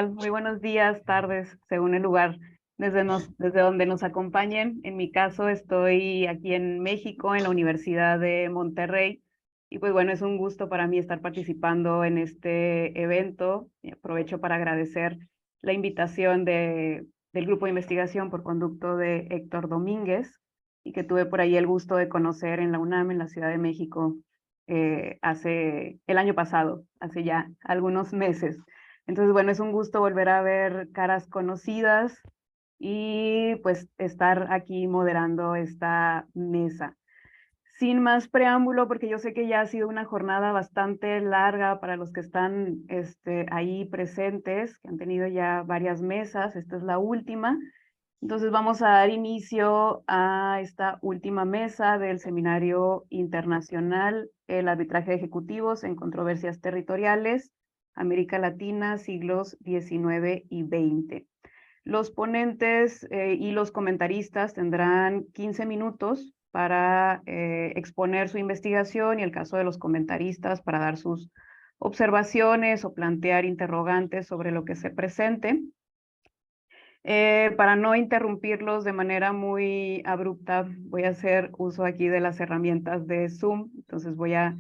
Muy buenos días, tardes, según el lugar desde donde nos acompañen. En mi caso, estoy aquí en México, en la Universidad de Monterrey, y pues bueno, es un gusto para mí estar participando en este evento. Y aprovecho para agradecer la invitación del grupo de investigación por conducto de Héctor Domínguez, y que tuve por ahí el gusto de conocer en la UNAM, en la Ciudad de México, hace el año pasado, hace ya algunos meses. Entonces, bueno, es un gusto volver a ver caras conocidas y pues estar aquí moderando esta mesa. Sin más preámbulo, porque yo sé que ya ha sido una jornada bastante larga para los que están ahí presentes, que han tenido ya varias mesas, esta es la última. Entonces vamos a dar inicio a esta última mesa del Seminario Internacional, el Arbitraje de Ejecutivos en Controversias Territoriales, América Latina, siglos XIX y XX. Los ponentes y los comentaristas tendrán 15 minutos para exponer su investigación, y el caso de los comentaristas para dar sus observaciones o plantear interrogantes sobre lo que se presente. Para no interrumpirlos de manera muy abrupta, voy a hacer uso aquí de las herramientas de Zoom. Entonces voy a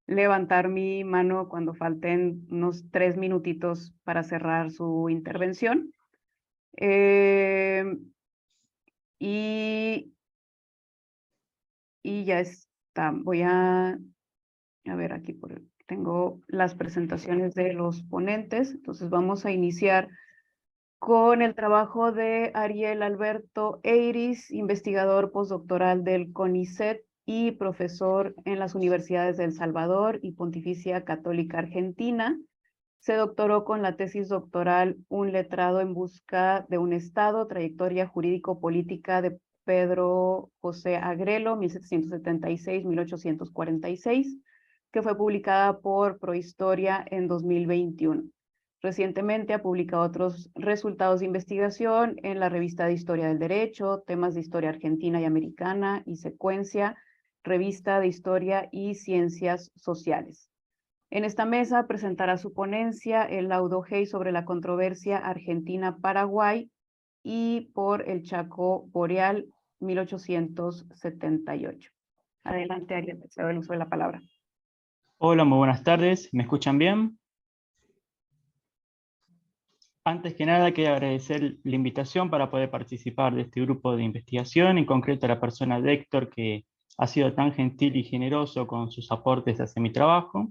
levantar mi mano cuando falten unos 3 minutitos para cerrar su intervención. Eh, y, y ya está. Voy a ver aquí, tengo las presentaciones de los ponentes. Entonces vamos a iniciar con el trabajo de Ariel Alberto Eiris, investigador postdoctoral del CONICET y profesor en las universidades de El Salvador y Pontificia Católica Argentina. Se doctoró con la tesis doctoral Un letrado en busca de un Estado, trayectoria jurídico-política de Pedro José Agrelo, 1776-1846, que fue publicada por Prohistoria en 2021. Recientemente ha publicado otros resultados de investigación en la Revista de Historia del Derecho, temas de historia argentina y americana y secuencia, Revista de Historia y Ciencias Sociales. En esta mesa presentará su ponencia el laudo Hey sobre la controversia Argentina-Paraguay y por el Chaco Boreal 1878. Adelante, Ariel, te cedo el uso de la palabra. Hola, muy buenas tardes. ¿Me escuchan bien? Antes que nada, quiero agradecer la invitación para poder participar de este grupo de investigación, en concreto a la persona de Héctor, que ha sido tan gentil y generoso con sus aportes hacia mi trabajo.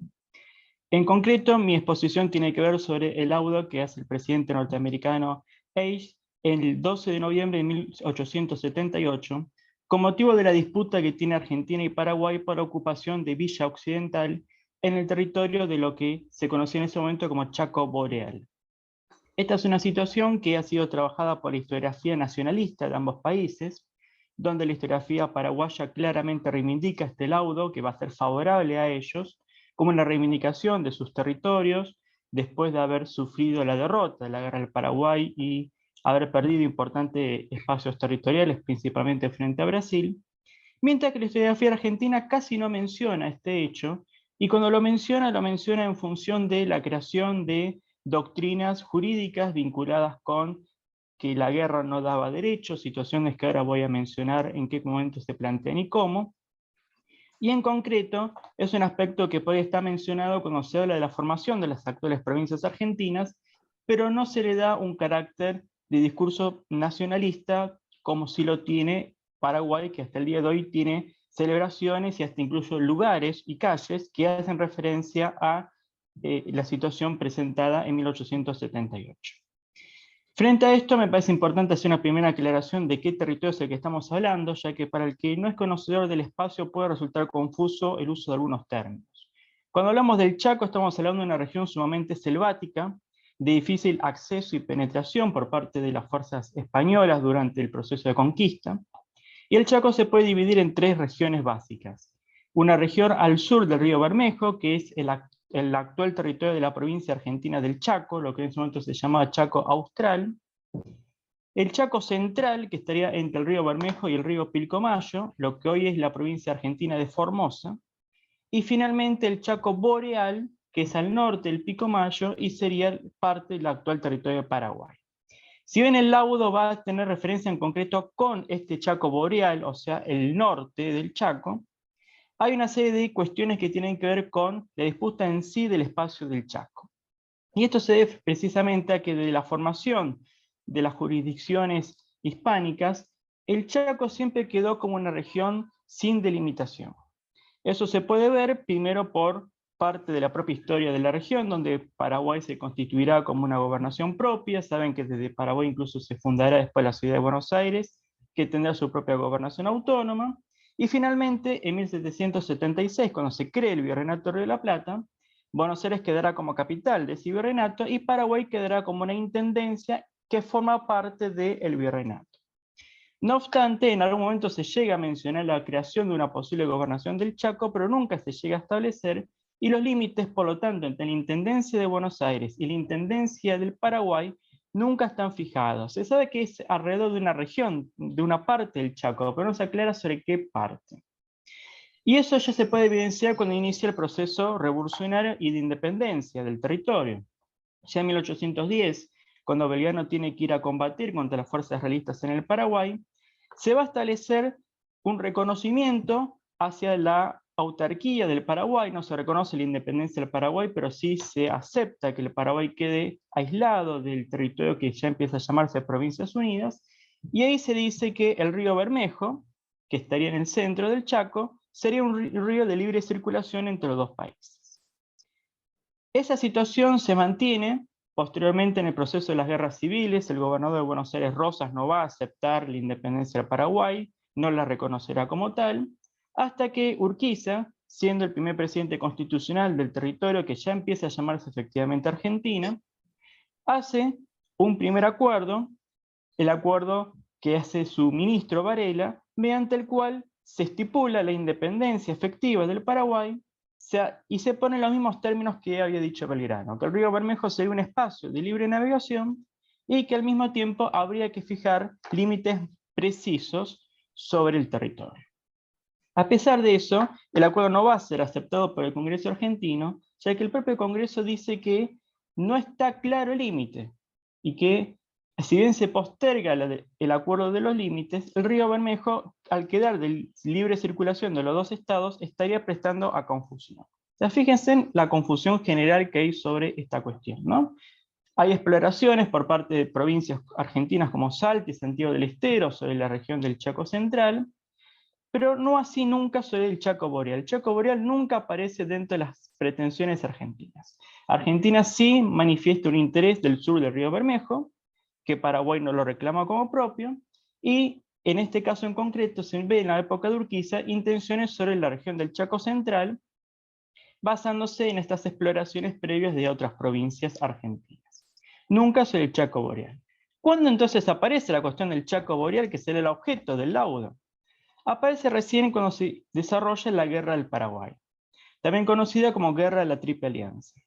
En concreto, mi exposición tiene que ver sobre el laudo que hace el presidente norteamericano Hayes el 12 de noviembre de 1878, con motivo de la disputa que tiene Argentina y Paraguay por ocupación de Villa Occidental en el territorio de lo que se conocía en ese momento como Chaco Boreal. Esta es una situación que ha sido trabajada por la historiografía nacionalista de ambos países, donde la historiografía paraguaya claramente reivindica este laudo que va a ser favorable a ellos, como una reivindicación de sus territorios después de haber sufrido la derrota de la guerra del Paraguay y haber perdido importantes espacios territoriales, principalmente frente a Brasil, mientras que la historiografía argentina casi no menciona este hecho, y cuando lo menciona en función de la creación de doctrinas jurídicas vinculadas con que la guerra no daba derechos, situaciones que ahora voy a mencionar en qué momento se plantean y cómo. Y en concreto, es un aspecto que puede estar mencionado cuando se habla de la formación de las actuales provincias argentinas, pero no se le da un carácter de discurso nacionalista como si lo tiene Paraguay, que hasta el día de hoy tiene celebraciones y hasta incluso lugares y calles que hacen referencia a la situación presentada en 1878. Frente a esto, me parece importante hacer una primera aclaración de qué territorio es el que estamos hablando, ya que para el que no es conocedor del espacio puede resultar confuso el uso de algunos términos. Cuando hablamos del Chaco, estamos hablando de una región sumamente selvática, de difícil acceso y penetración por parte de las fuerzas españolas durante el proceso de conquista, y el Chaco se puede dividir en tres regiones básicas. Una región al sur del río Bermejo, que es el actual territorio de la provincia argentina del Chaco, lo que en ese momento se llamaba Chaco Austral. El Chaco Central, que estaría entre el río Bermejo y el río Pilcomayo, lo que hoy es la provincia argentina de Formosa. Y finalmente el Chaco Boreal, que es al norte del Pico Mayo y sería parte del actual territorio de Paraguay. Si bien el laudo va a tener referencia en concreto con este Chaco boreal, o sea, el norte del Chaco, hay una serie de cuestiones que tienen que ver con la disputa en sí del espacio del Chaco. Y esto se debe precisamente a que desde la formación de las jurisdicciones hispánicas, el Chaco siempre quedó como una región sin delimitación. Eso se puede ver primero por parte de la propia historia de la región, donde Paraguay se constituirá como una gobernación propia. Saben que desde Paraguay incluso se fundará después la ciudad de Buenos Aires, que tendrá su propia gobernación autónoma. Y finalmente, en 1776, cuando se cree el Virreinato de Río de la Plata, Buenos Aires quedará como capital de ese virreinato y Paraguay quedará como una intendencia que forma parte del virreinato. No obstante, en algún momento se llega a mencionar la creación de una posible gobernación del Chaco, pero nunca se llega a establecer, y los límites, por lo tanto, entre la Intendencia de Buenos Aires y la Intendencia del Paraguay nunca están fijados. Se sabe que es alrededor de una región, de una parte del Chaco, pero no se aclara sobre qué parte. Y eso ya se puede evidenciar cuando inicia el proceso revolucionario y de independencia del territorio. Ya en 1810, cuando Belgrano tiene que ir a combatir contra las fuerzas realistas en el Paraguay, se va a establecer un reconocimiento hacia la autarquía del Paraguay. No se reconoce la independencia del Paraguay, pero sí se acepta que el Paraguay quede aislado del territorio que ya empieza a llamarse Provincias Unidas, y ahí se dice que el río Bermejo, que estaría en el centro del Chaco, sería un río de libre circulación entre los dos países. Esa situación se mantiene posteriormente en el proceso de las guerras civiles. El gobernador de Buenos Aires, Rosas, no va a aceptar la independencia del Paraguay, no la reconocerá como tal, hasta que Urquiza, siendo el primer presidente constitucional del territorio que ya empieza a llamarse efectivamente Argentina, hace un primer acuerdo, el acuerdo que hace su ministro Varela, mediante el cual se estipula la independencia efectiva del Paraguay y se ponen los mismos términos que había dicho Belgrano, que el río Bermejo sería un espacio de libre navegación y que al mismo tiempo habría que fijar límites precisos sobre el territorio. A pesar de eso, el acuerdo no va a ser aceptado por el Congreso argentino, ya que el propio Congreso dice que no está claro el límite y que si bien se posterga el acuerdo de los límites, el río Bermejo, al quedar de libre circulación de los dos estados, estaría prestando a confusión. O sea, fíjense en la confusión general que hay sobre esta cuestión, ¿no? Hay exploraciones por parte de provincias argentinas como Salta y Santiago del Estero sobre la región del Chaco Central, pero no así nunca sobre el Chaco Boreal. El Chaco Boreal nunca aparece dentro de las pretensiones argentinas. Argentina sí manifiesta un interés del sur del río Bermejo, que Paraguay no lo reclama como propio, y en este caso en concreto se ve en la época de Urquiza intenciones sobre la región del Chaco Central, basándose en estas exploraciones previas de otras provincias argentinas. Nunca sobre el Chaco Boreal. ¿Cuándo entonces aparece la cuestión del Chaco Boreal, que será el objeto del laudo? Aparece recién cuando se desarrolla la Guerra del Paraguay, también conocida como Guerra de la Triple Alianza.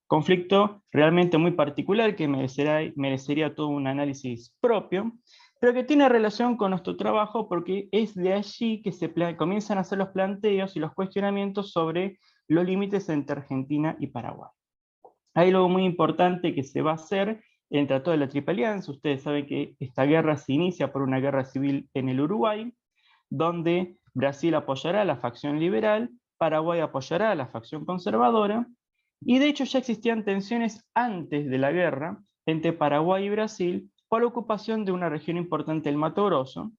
Conflicto realmente muy particular que merecería todo un análisis propio, pero que tiene relación con nuestro trabajo porque es de allí que comienzan a hacer los planteos y los cuestionamientos sobre los límites entre Argentina y Paraguay. Hay algo muy importante que se va a hacer en el Tratado de la Triple Alianza. Ustedes saben que esta guerra se inicia por una guerra civil en el Uruguay, donde Brasil apoyará a la facción liberal, Paraguay apoyará a la facción conservadora, y de hecho ya existían tensiones antes de la guerra entre Paraguay y Brasil por la ocupación de una región importante del Mato Grosso,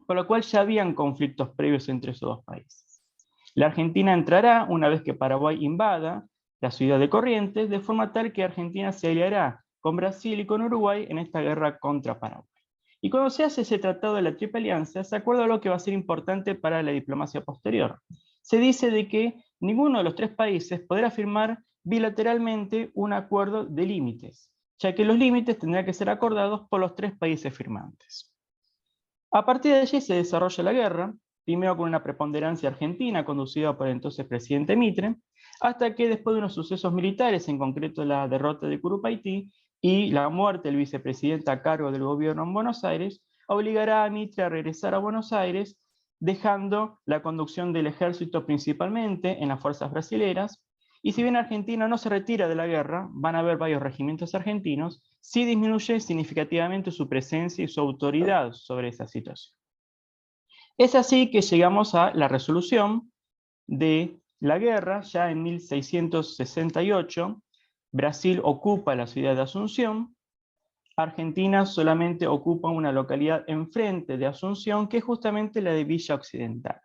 por lo cual ya habían conflictos previos entre esos dos países. La Argentina entrará una vez que Paraguay invada la ciudad de Corrientes, de forma tal que Argentina se aliará con Brasil y con Uruguay en esta guerra contra Paraguay. Y cuando se hace ese tratado de la Triple Alianza, se acuerda lo que va a ser importante para la diplomacia posterior. Se dice de que ninguno de los tres países podrá firmar bilateralmente un acuerdo de límites, ya que los límites tendrán que ser acordados por los tres países firmantes. A partir de allí se desarrolla la guerra, primero con una preponderancia argentina conducida por el entonces presidente Mitre, hasta que después de unos sucesos militares, en concreto la derrota de Curupaytí y la muerte del vicepresidente a cargo del gobierno en Buenos Aires, obligará a Mitre a regresar a Buenos Aires, dejando la conducción del ejército principalmente en las fuerzas brasileras, Y si bien Argentina no se retira de la guerra, van a haber varios regimientos argentinos, sí disminuye significativamente su presencia y su autoridad sobre esa situación. Es así que llegamos a la resolución de la guerra. Ya en 1668, Brasil ocupa la ciudad de Asunción. Argentina solamente ocupa una localidad enfrente de Asunción, que es justamente la de Villa Occidental,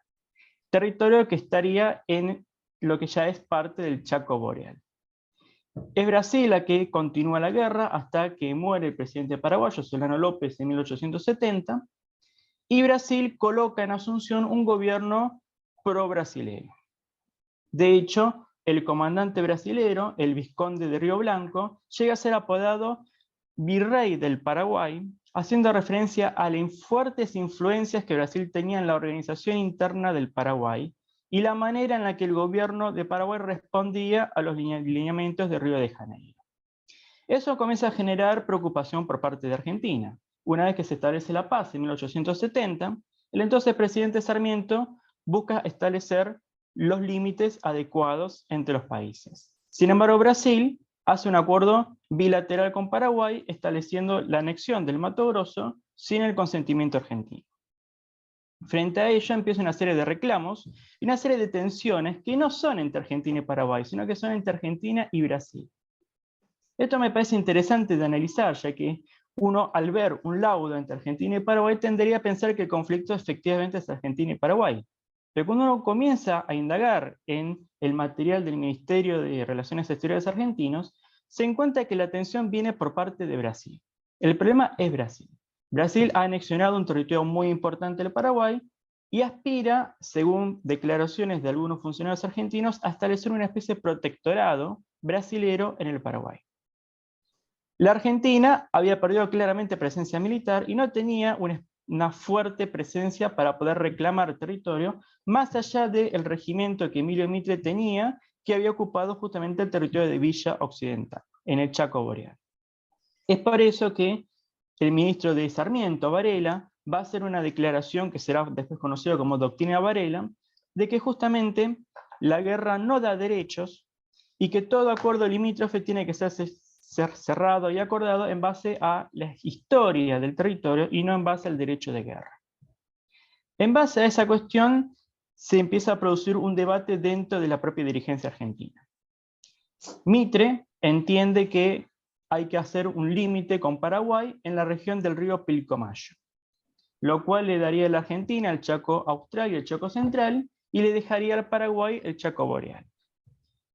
territorio que estaría en lo que ya es parte del Chaco Boreal. Es Brasil la que continúa la guerra hasta que muere el presidente paraguayo, Solano López, en 1870, y Brasil coloca en Asunción un gobierno pro-brasilero. De hecho, el comandante brasilero, el vizconde de Río Blanco, llega a ser apodado virrey del Paraguay, haciendo referencia a las fuertes influencias que Brasil tenía en la organización interna del Paraguay y la manera en la que el gobierno de Paraguay respondía a los lineamientos de Río de Janeiro. Eso comienza a generar preocupación por parte de Argentina. Una vez que se establece la paz en 1870, el entonces presidente Sarmiento busca establecer los límites adecuados entre los países. Sin embargo, Brasil hace un acuerdo bilateral con Paraguay estableciendo la anexión del Mato Grosso sin el consentimiento argentino. Frente a ello empieza una serie de reclamos y una serie de tensiones que no son entre Argentina y Paraguay, sino que son entre Argentina y Brasil. Esto me parece interesante de analizar, ya que uno, al ver un laudo entre Argentina y Paraguay, tendería a pensar que el conflicto efectivamente es Argentina y Paraguay. Pero cuando uno comienza a indagar en el material del Ministerio de Relaciones Exteriores argentinos, se encuentra que la tensión viene por parte de Brasil. El problema es Brasil. Brasil ha anexionado un territorio muy importante del Paraguay y aspira, según declaraciones de algunos funcionarios argentinos, a establecer una especie de protectorado brasilero en el Paraguay. La Argentina había perdido claramente presencia militar y no tenía una fuerte presencia para poder reclamar territorio, más allá del regimiento que Emilio Mitre tenía, que había ocupado justamente el territorio de Villa Occidental, en el Chaco Boreal. Es por eso que el ministro de Sarmiento, Varela, va a hacer una declaración que será después conocida como Doctrina Varela, de que justamente la guerra no da derechos y que todo acuerdo limítrofe tiene que ser cerrado y acordado en base a la historia del territorio y no en base al derecho de guerra. En base a esa cuestión se empieza a producir un debate dentro de la propia dirigencia argentina. Mitre entiende que hay que hacer un límite con Paraguay en la región del río Pilcomayo, lo cual le daría a la Argentina el Chaco Austral y el Chaco Central, y le dejaría al Paraguay el Chaco Boreal.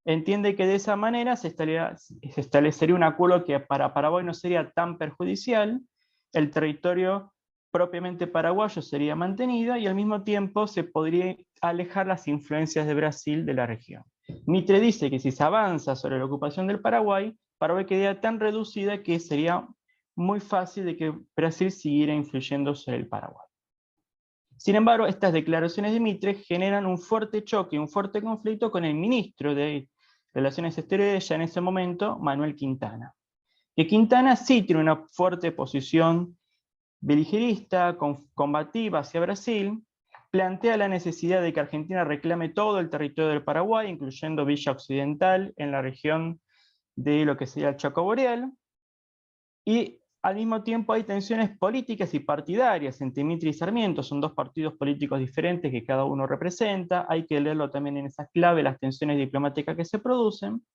Entiende que de esa manera se establecería un acuerdo que para Paraguay no sería tan perjudicial, el territorio propiamente paraguayo sería mantenido y al mismo tiempo se podría alejar las influencias de Brasil de la región. Mitre dice que si se avanza sobre la ocupación del Paraguay, Paraguay quedaría tan reducida que sería muy fácil de que Brasil siguiera influyendo sobre el Paraguay. Sin embargo, estas declaraciones de Mitre generan un fuerte choque, un fuerte conflicto con el ministro de Relaciones Exteriores ya en ese momento, Manuel Quintana. Que Quintana sí tiene una fuerte posición beligerista, combativa hacia Brasil, plantea la necesidad de que Argentina reclame todo el territorio del Paraguay, incluyendo Villa Occidental, en la región de lo que sería el Chaco Boreal, y al mismo tiempo hay tensiones políticas y partidarias entre Mitre y Sarmiento. Son dos partidos políticos diferentes que cada uno representa. Hay que leerlo también en esa clave, las tensiones diplomáticas que se producen,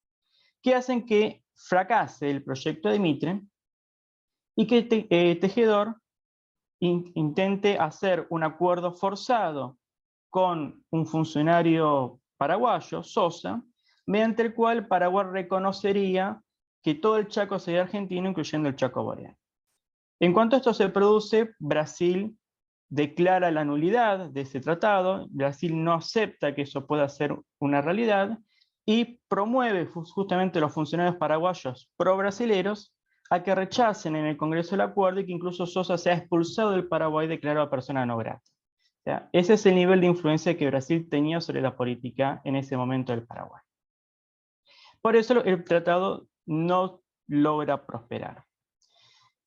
que hacen que fracase el proyecto de Mitre y que Tejedor intente hacer un acuerdo forzado con un funcionario paraguayo, Sosa, mediante el cual Paraguay reconocería que todo el Chaco sería argentino, incluyendo el Chaco Boreal. En cuanto a esto se produce, Brasil declara la nulidad de ese tratado. Brasil no acepta que eso pueda ser una realidad y promueve justamente a los funcionarios paraguayos pro-brasileros a que rechacen en el Congreso el acuerdo y que incluso Sosa sea expulsado del Paraguay declarado persona no grata. O sea, ese es el nivel de influencia que Brasil tenía sobre la política en ese momento del Paraguay. Por eso el tratado no logra prosperar.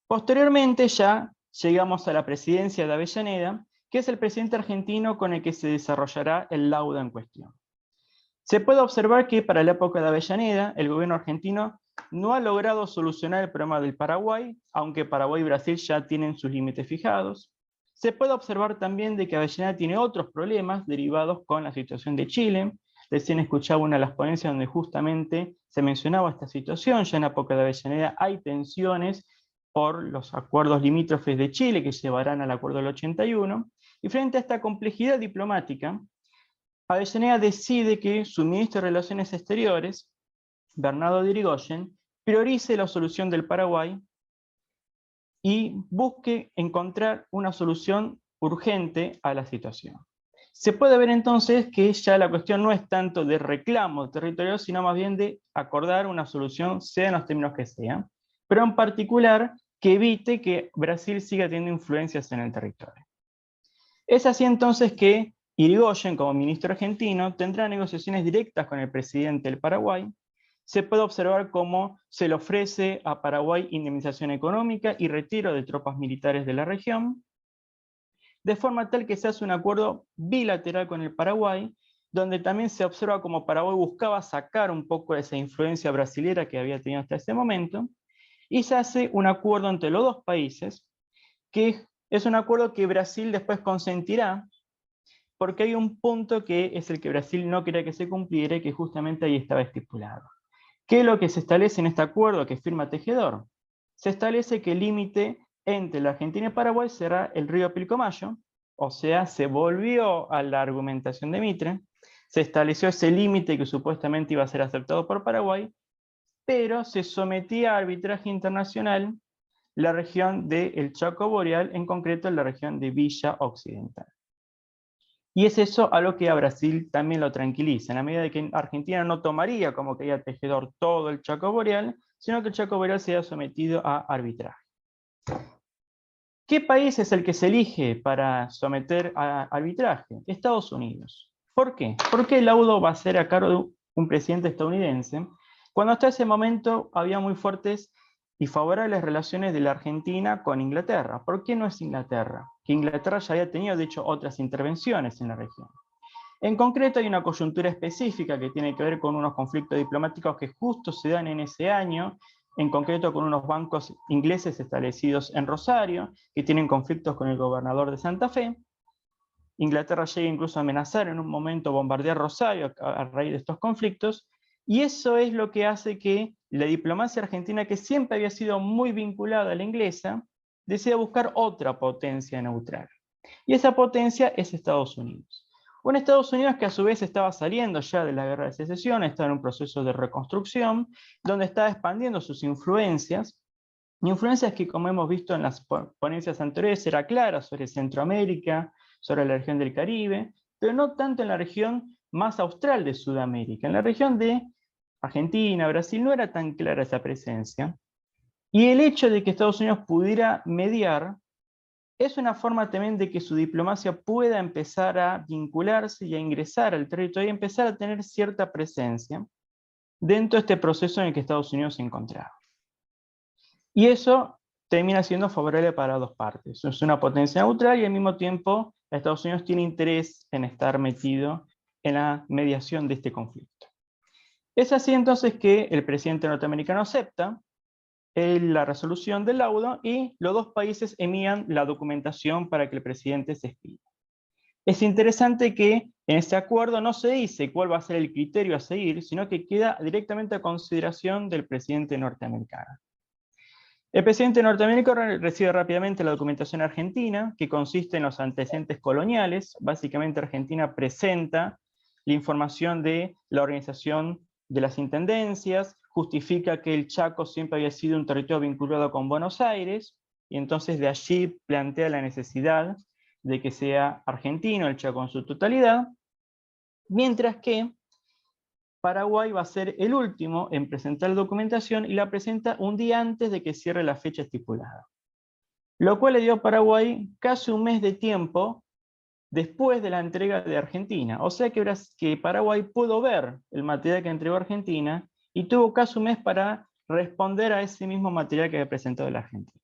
Posteriormente ya llegamos a la presidencia de Avellaneda, que es el presidente argentino con el que se desarrollará el laudo en cuestión. Se puede observar que para la época de Avellaneda, el gobierno argentino no ha logrado solucionar el problema del Paraguay, aunque Paraguay y Brasil ya tienen sus límites fijados. Se puede observar también de que Avellaneda tiene otros problemas derivados con la situación de Chile. Recién escuchaba una de las ponencias donde justamente se mencionaba esta situación. Ya en la época de Avellaneda hay tensiones por los acuerdos limítrofes de Chile que llevarán al acuerdo del 81. Y frente a esta complejidad diplomática, Avellaneda decide que su ministro de Relaciones Exteriores, Bernardo de Irigoyen, priorice la solución del Paraguay y busque encontrar una solución urgente a la situación. Se puede ver entonces que ya la cuestión no es tanto de reclamo territorial, sino más bien de acordar una solución, sea en los términos que sean, pero en particular que evite que Brasil siga teniendo influencias en el territorio. Es así entonces que Irigoyen, como ministro argentino, tendrá negociaciones directas con el presidente del Paraguay. Se puede observar cómo se le ofrece a Paraguay indemnización económica y retiro de tropas militares de la región, de forma tal que se hace un acuerdo bilateral con el Paraguay, donde también se observa cómo Paraguay buscaba sacar un poco de esa influencia brasilera que había tenido hasta ese momento, y se hace un acuerdo entre los dos países, que es un acuerdo que Brasil después consentirá, porque hay un punto que es el que Brasil no quería que se cumpliera y que justamente ahí estaba estipulado. ¿Qué es lo que se establece en este acuerdo que firma Tejedor? Se establece que el límite entre la Argentina y Paraguay será el río Pilcomayo, o sea, se volvió a la argumentación de Mitre, se estableció ese límite que supuestamente iba a ser aceptado por Paraguay, pero se sometía a arbitraje internacional la región del Chaco Boreal, en concreto la región de Villa Occidental. Y es eso a lo que a Brasil también lo tranquiliza, en la medida de que Argentina no tomaría como quería Tejedor todo el Chaco Boreal, sino que el Chaco Boreal sea sometido a arbitraje. ¿Qué país es el que se elige para someter a arbitraje? Estados Unidos. ¿Por qué? Porque el laudo va a ser a cargo de un presidente estadounidense, cuando hasta ese momento había muy fuertes y favorables relaciones de la Argentina con Inglaterra. ¿Por qué no es Inglaterra? Que Inglaterra ya había tenido, de hecho, otras intervenciones en la región. En concreto hay una coyuntura específica que tiene que ver con unos conflictos diplomáticos que justo se dan en ese año, en concreto con unos bancos ingleses establecidos en Rosario, que tienen conflictos con el gobernador de Santa Fe. Inglaterra llega incluso a amenazar en un momento bombardear Rosario a raíz de estos conflictos, y eso es lo que hace que la diplomacia argentina, que siempre había sido muy vinculada a la inglesa, decida buscar otra potencia neutral. Y esa potencia es Estados Unidos. Un Estados Unidos que a su vez estaba saliendo ya de la guerra de secesión, estaba en un proceso de reconstrucción, donde estaba expandiendo sus influencias, influencias que, como hemos visto en las ponencias anteriores, era clara sobre Centroamérica, sobre la región del Caribe, pero no tanto en la región más austral de Sudamérica. En la región de Argentina, Brasil, no era tan clara esa presencia. Y el hecho de que Estados Unidos pudiera mediar es una forma también de que su diplomacia pueda empezar a vincularse y a ingresar al territorio y empezar a tener cierta presencia dentro de este proceso en el que Estados Unidos se encontraba. Y eso termina siendo favorable para dos partes. Es una potencia neutral y al mismo tiempo Estados Unidos tiene interés en estar metido en la mediación de este conflicto. Es así entonces que el presidente norteamericano acepta la resolución del laudo y los dos países envían la documentación para que el presidente se expida. Es interesante que en ese acuerdo no se dice cuál va a ser el criterio a seguir, sino que queda directamente a consideración del presidente norteamericano. El presidente norteamericano recibe rápidamente la documentación argentina, que consiste en los antecedentes coloniales. Básicamente Argentina presenta la información de la organización de las intendencias, justifica que el Chaco siempre había sido un territorio vinculado con Buenos Aires, y entonces de allí plantea la necesidad de que sea argentino el Chaco en su totalidad, mientras que Paraguay va a ser el último en presentar la documentación y la presenta un día antes de que cierre la fecha estipulada. Lo cual le dio a Paraguay casi un mes de tiempo después de la entrega de Argentina. O sea que Paraguay pudo ver el material que entregó Argentina y tuvo casi un mes para responder a ese mismo material que había presentado la Argentina.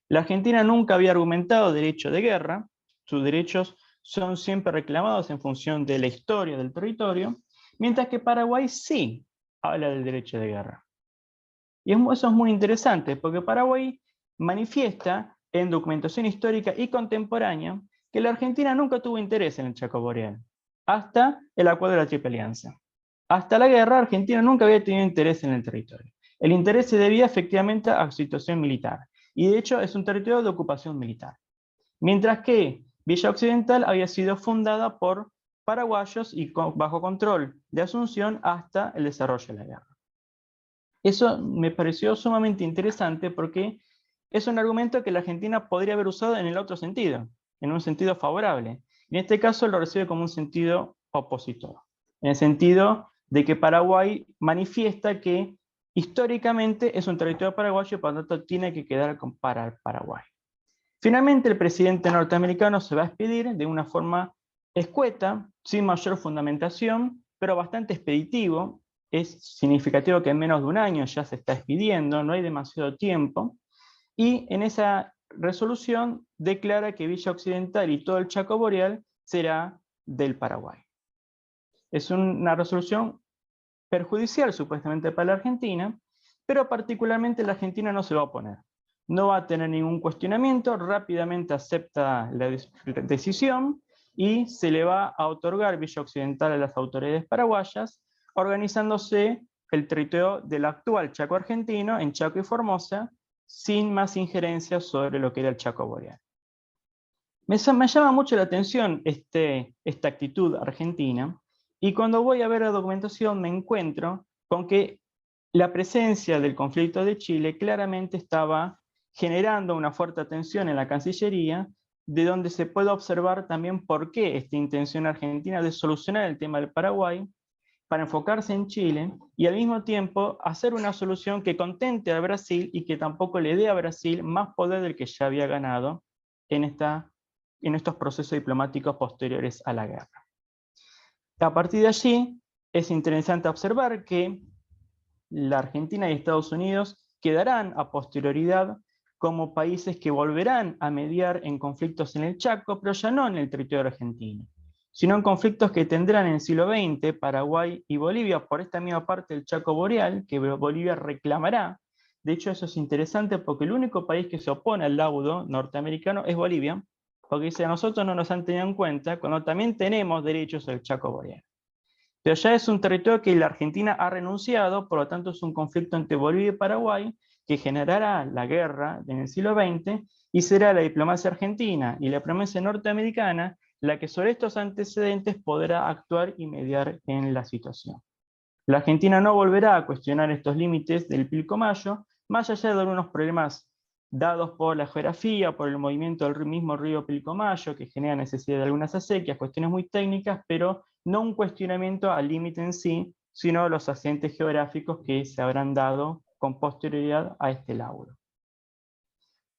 La Argentina nunca había argumentado derecho de guerra, sus derechos son siempre reclamados en función de la historia del territorio, mientras que Paraguay sí habla del derecho de guerra. Y eso es muy interesante, porque Paraguay manifiesta en documentación histórica y contemporánea que la Argentina nunca tuvo interés en el Chaco Boreal, hasta el Acuerdo de la Triple Alianza. Hasta la guerra, Argentina nunca había tenido interés en el territorio. El interés se debía efectivamente a su situación militar, y de hecho es un territorio de ocupación militar. Mientras que Villa Occidental había sido fundada por paraguayos y bajo control de Asunción hasta el desarrollo de la guerra. Eso me pareció sumamente interesante porque es un argumento que la Argentina podría haber usado en el otro sentido, en un sentido favorable. En este caso lo recibe como un sentido opositor, en el sentido de que Paraguay manifiesta que históricamente es un territorio paraguayo y por lo tanto tiene que quedar para el Paraguay. Finalmente el presidente norteamericano se va a expedir de una forma escueta, sin mayor fundamentación, pero bastante expeditivo. Es significativo que en menos de un año ya se está expidiendo, no hay demasiado tiempo, y en esa resolución declara que Villa Occidental y todo el Chaco Boreal será del Paraguay. Es una resolución perjudicial supuestamente para la Argentina, pero particularmente la Argentina no se va a oponer. No va a tener ningún cuestionamiento, rápidamente acepta la decisión y se le va a otorgar Villa Occidental a las autoridades paraguayas, organizándose el territorio del actual Chaco argentino en Chaco y Formosa, sin más injerencias sobre lo que era el Chaco Boreal. Me llama mucho la atención esta actitud argentina, y cuando voy a ver la documentación me encuentro con que la presencia del conflicto de Chile claramente estaba generando una fuerte tensión en la Cancillería, de donde se puede observar también por qué esta intención argentina de solucionar el tema del Paraguay, para enfocarse en Chile y al mismo tiempo hacer una solución que contente a Brasil y que tampoco le dé a Brasil más poder del que ya había ganado en estos procesos diplomáticos posteriores a la guerra. A partir de allí, es interesante observar que la Argentina y Estados Unidos quedarán a posterioridad como países que volverán a mediar en conflictos en el Chaco, pero ya no en el territorio argentino, sino en conflictos que tendrán en el siglo XX Paraguay y Bolivia por esta misma parte del Chaco Boreal, que Bolivia reclamará. De hecho, eso es interesante porque el único país que se opone al laudo norteamericano es Bolivia, porque dice, a nosotros no nos han tenido en cuenta cuando también tenemos derechos al Chaco Boreal. Pero ya es un territorio que la Argentina ha renunciado, por lo tanto es un conflicto entre Bolivia y Paraguay que generará la guerra en el siglo XX, y será la diplomacia argentina y la diplomacia norteamericana la que sobre estos antecedentes podrá actuar y mediar en la situación. La Argentina no volverá a cuestionar estos límites del Pilcomayo, más allá de algunos problemas dados por la geografía, por el movimiento del mismo río Pilcomayo, que genera necesidad de algunas acequias, cuestiones muy técnicas, pero no un cuestionamiento al límite en sí, sino los accidentes geográficos que se habrán dado con posterioridad a este laudo.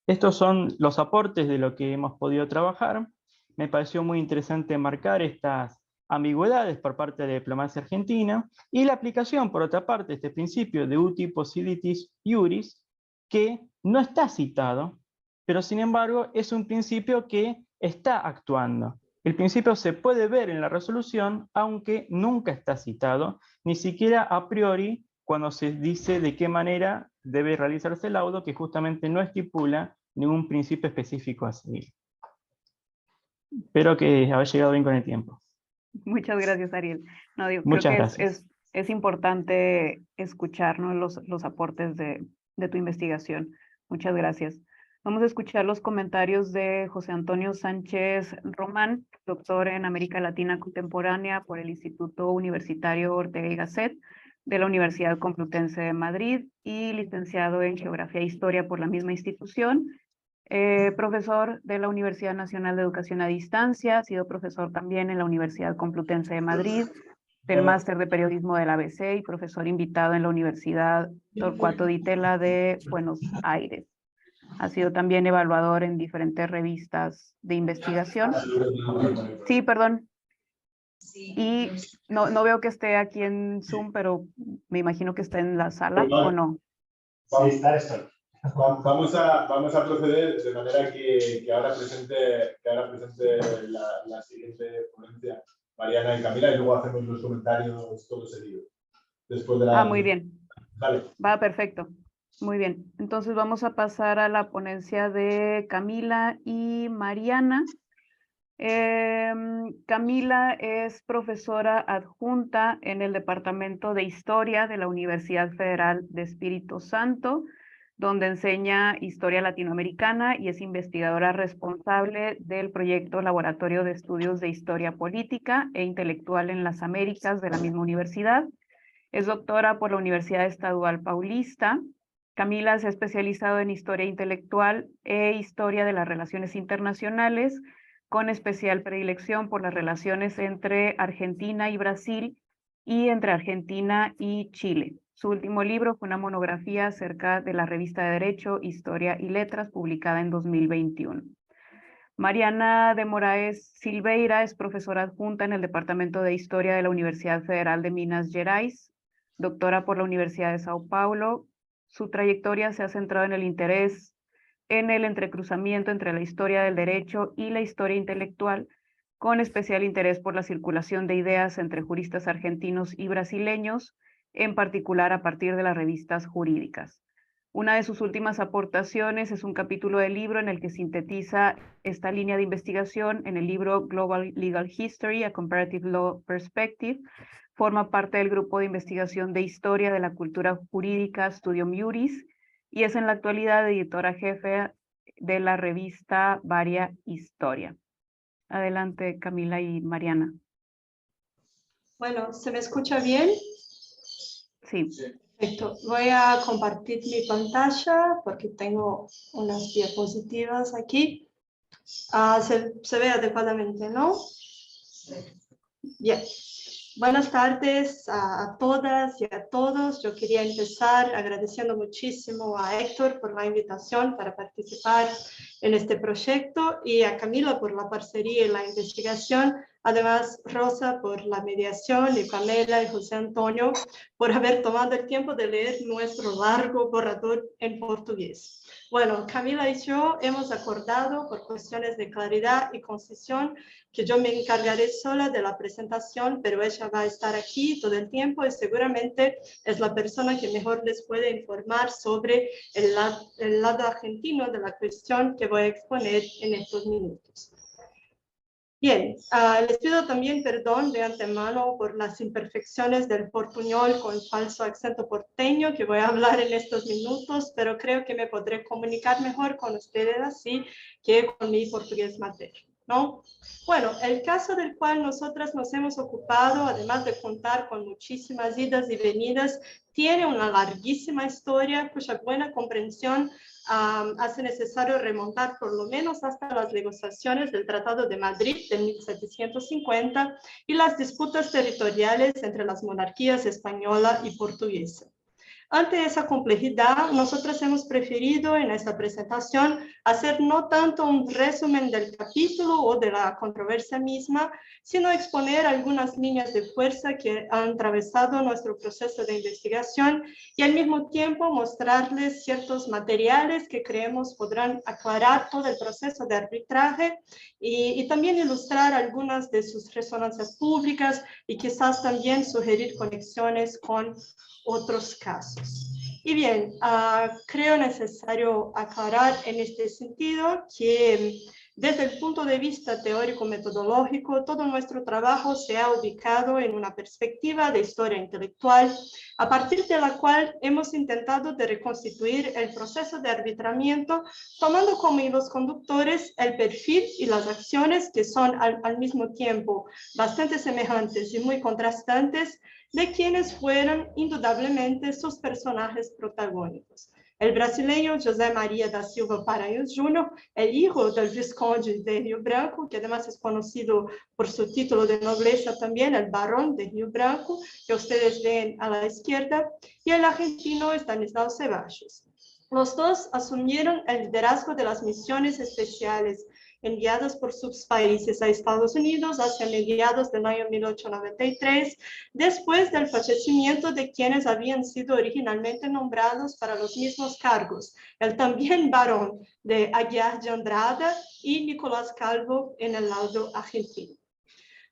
Estos son los aportes de lo que hemos podido trabajar. Me pareció muy interesante marcar estas ambigüedades por parte de la diplomacia argentina y la aplicación, por otra parte, de este principio de uti possidetis iuris, que no está citado, pero sin embargo es un principio que está actuando. El principio se puede ver en la resolución, aunque nunca está citado, ni siquiera a priori, cuando se dice de qué manera debe realizarse el laudo, que justamente no estipula ningún principio específico a seguir. Espero que haya llegado bien con el tiempo. Muchas gracias, Ariel. No, digo, creo Muchas que gracias. es importante escuchar, ¿no?, los aportes de tu investigación. Muchas gracias. Vamos a escuchar los comentarios de José Antonio Sánchez Román, doctor en América Latina Contemporánea por el Instituto Universitario Ortega y Gasset de la Universidad Complutense de Madrid y licenciado en Geografía e Historia por la misma institución. Profesor de la Universidad Nacional de Educación a Distancia, ha sido profesor también en la Universidad Complutense de Madrid, del Máster de Periodismo del ABC y profesor invitado en la Universidad Torcuato Di Tella de Buenos Aires. Ha sido también evaluador en diferentes revistas de investigación. Sí, perdón. Y no veo que esté aquí en Zoom, pero me imagino que está en la sala, ¿o no? Sí, está esto. Vamos a proceder de manera que ahora presente la siguiente ponencia Mariana y Camila, y luego hacemos los comentarios todo seguido. Después de la... Muy bien. Vale. Va, perfecto. Muy bien. Entonces vamos a pasar a la ponencia de Camila y Mariana. Camila es profesora adjunta en el Departamento de Historia de la Universidad Federal de Espíritu Santo, donde enseña Historia Latinoamericana y es investigadora responsable del proyecto Laboratorio de Estudios de Historia Política e Intelectual en las Américas de la misma universidad. Es doctora por la Universidad Estadual Paulista. Camila se ha especializado en Historia Intelectual e Historia de las Relaciones Internacionales, con especial predilección por las relaciones entre Argentina y Brasil y entre Argentina y Chile. Su último libro fue una monografía acerca de la revista de Derecho, Historia y Letras, publicada en 2021. Mariana de Moraes Silveira es profesora adjunta en el Departamento de Historia de la Universidad Federal de Minas Gerais, doctora por la Universidad de Sao Paulo. Su trayectoria se ha centrado en el interés en el entrecruzamiento entre la historia del derecho y la historia intelectual, con especial interés por la circulación de ideas entre juristas argentinos y brasileños, en particular a partir de las revistas jurídicas. Una de sus últimas aportaciones es un capítulo del libro en el que sintetiza esta línea de investigación en el libro Global Legal History, A Comparative Law Perspective. Forma parte del grupo de investigación de historia de la cultura jurídica Studium Iuris y es en la actualidad editora jefe de la revista Varia Historia. Adelante, Camila y Mariana. Bueno, ¿se me escucha bien? Sí. Perfecto. Voy a compartir mi pantalla porque tengo unas diapositivas aquí. Se ve adecuadamente, ¿no? Bien. Buenas tardes a todas y a todos. Yo quería empezar agradeciendo muchísimo a Héctor por la invitación para participar en este proyecto y a Camila por la parcería y la investigación. Además, Rosa por la mediación y Pamela y José Antonio por haber tomado el tiempo de leer nuestro largo borrador en portugués. Bueno, Camila y yo hemos acordado por cuestiones de claridad y concisión que yo me encargaré sola de la presentación, pero ella va a estar aquí todo el tiempo y seguramente es la persona que mejor les puede informar sobre el lado argentino de la cuestión que voy a exponer en estos minutos. Bien, les pido también perdón de antemano por las imperfecciones del portuñol con falso acento porteño que voy a hablar en estos minutos, pero creo que me podré comunicar mejor con ustedes así que con mi portugués materno, ¿no? Bueno, el caso del cual nosotras nos hemos ocupado, además de contar con muchísimas idas y venidas, tiene una larguísima historia cuya buena comprensión hace necesario remontar por lo menos hasta las negociaciones del Tratado de Madrid de 1750 y las disputas territoriales entre las monarquías española y portuguesa. Ante esa complejidad, nosotros hemos preferido en esta presentación hacer no tanto un resumen del capítulo o de la controversia misma, sino exponer algunas líneas de fuerza que han atravesado nuestro proceso de investigación y al mismo tiempo mostrarles ciertos materiales que creemos podrán aclarar todo el proceso de arbitraje y también ilustrar algunas de sus resonancias públicas y quizás también sugerir conexiones con otros casos. Y bien, creo necesario aclarar en este sentido que desde el punto de vista teórico-metodológico, todo nuestro trabajo se ha ubicado en una perspectiva de historia intelectual, a partir de la cual hemos intentado de reconstituir el proceso de arbitramiento, tomando como hilos conductores el perfil y las acciones que son al mismo tiempo bastante semejantes y muy contrastantes de quienes fueron indudablemente sus personajes protagónicos. El brasileño José María da Silva Paranhos Jr., el hijo del Visconde de Río Branco, que además es conocido por su título de nobleza también, el Barón de Río Branco, que ustedes ven a la izquierda, y el argentino Estanislao Ceballos. Los dos asumieron el liderazgo de las misiones especiales enviadas por sus países a Estados Unidos hacia mediados del año 1893, después del fallecimiento de quienes habían sido originalmente nombrados para los mismos cargos, el también barón de Aguiar de Andrada y Nicolás Calvo en el lado argentino.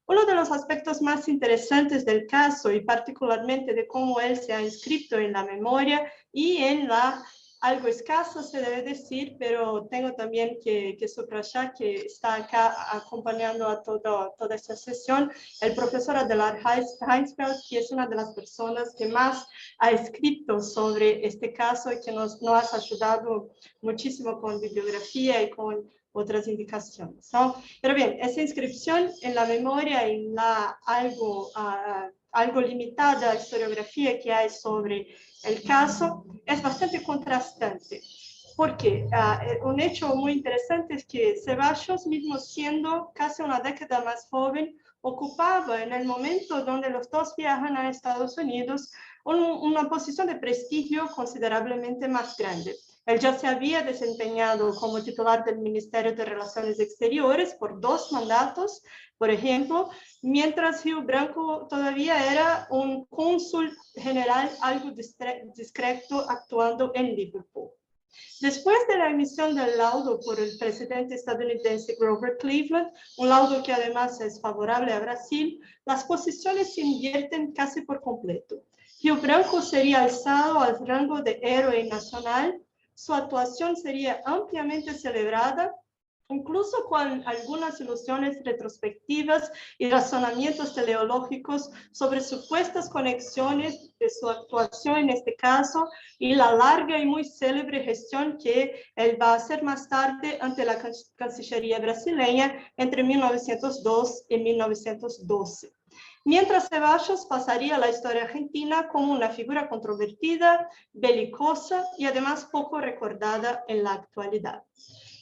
Uno de los aspectos más interesantes del caso y particularmente de cómo él se ha inscrito en la memoria y en la algo escasa se debe decir, pero tengo también que subrayar que está acá acompañando a toda esta sesión el profesor Adelard Heinsfeld, que es una de las personas que más ha escrito sobre este caso y que nos ha ayudado muchísimo con bibliografía y con otras indicaciones, ¿no? Pero bien, esa inscripción en la memoria y la algo limitada historiografía que hay sobre el caso es bastante contrastante. Porque un hecho muy interesante es que Ceballos, mismo siendo casi una década más joven, ocupaba en el momento donde los dos viajan a Estados Unidos una posición de prestigio considerablemente más grande. Él ya se había desempeñado como titular del Ministerio de Relaciones Exteriores por 2 mandatos, por ejemplo, mientras Rio Branco todavía era un cónsul general algo discreto actuando en Liverpool. Después de la emisión del laudo por el presidente estadounidense Grover Cleveland, un laudo que además es favorable a Brasil, las posiciones se invierten casi por completo. Rio Branco sería alzado al rango de héroe nacional, su actuación sería ampliamente celebrada, incluso con algunas ilusiones retrospectivas y razonamientos teleológicos sobre supuestas conexiones de su actuación en este caso y la larga y muy célebre gestión que él va a hacer más tarde ante la Cancillería brasileña entre 1902 y 1912. Mientras Ceballos pasaría a la historia argentina como una figura controvertida, belicosa y además poco recordada en la actualidad.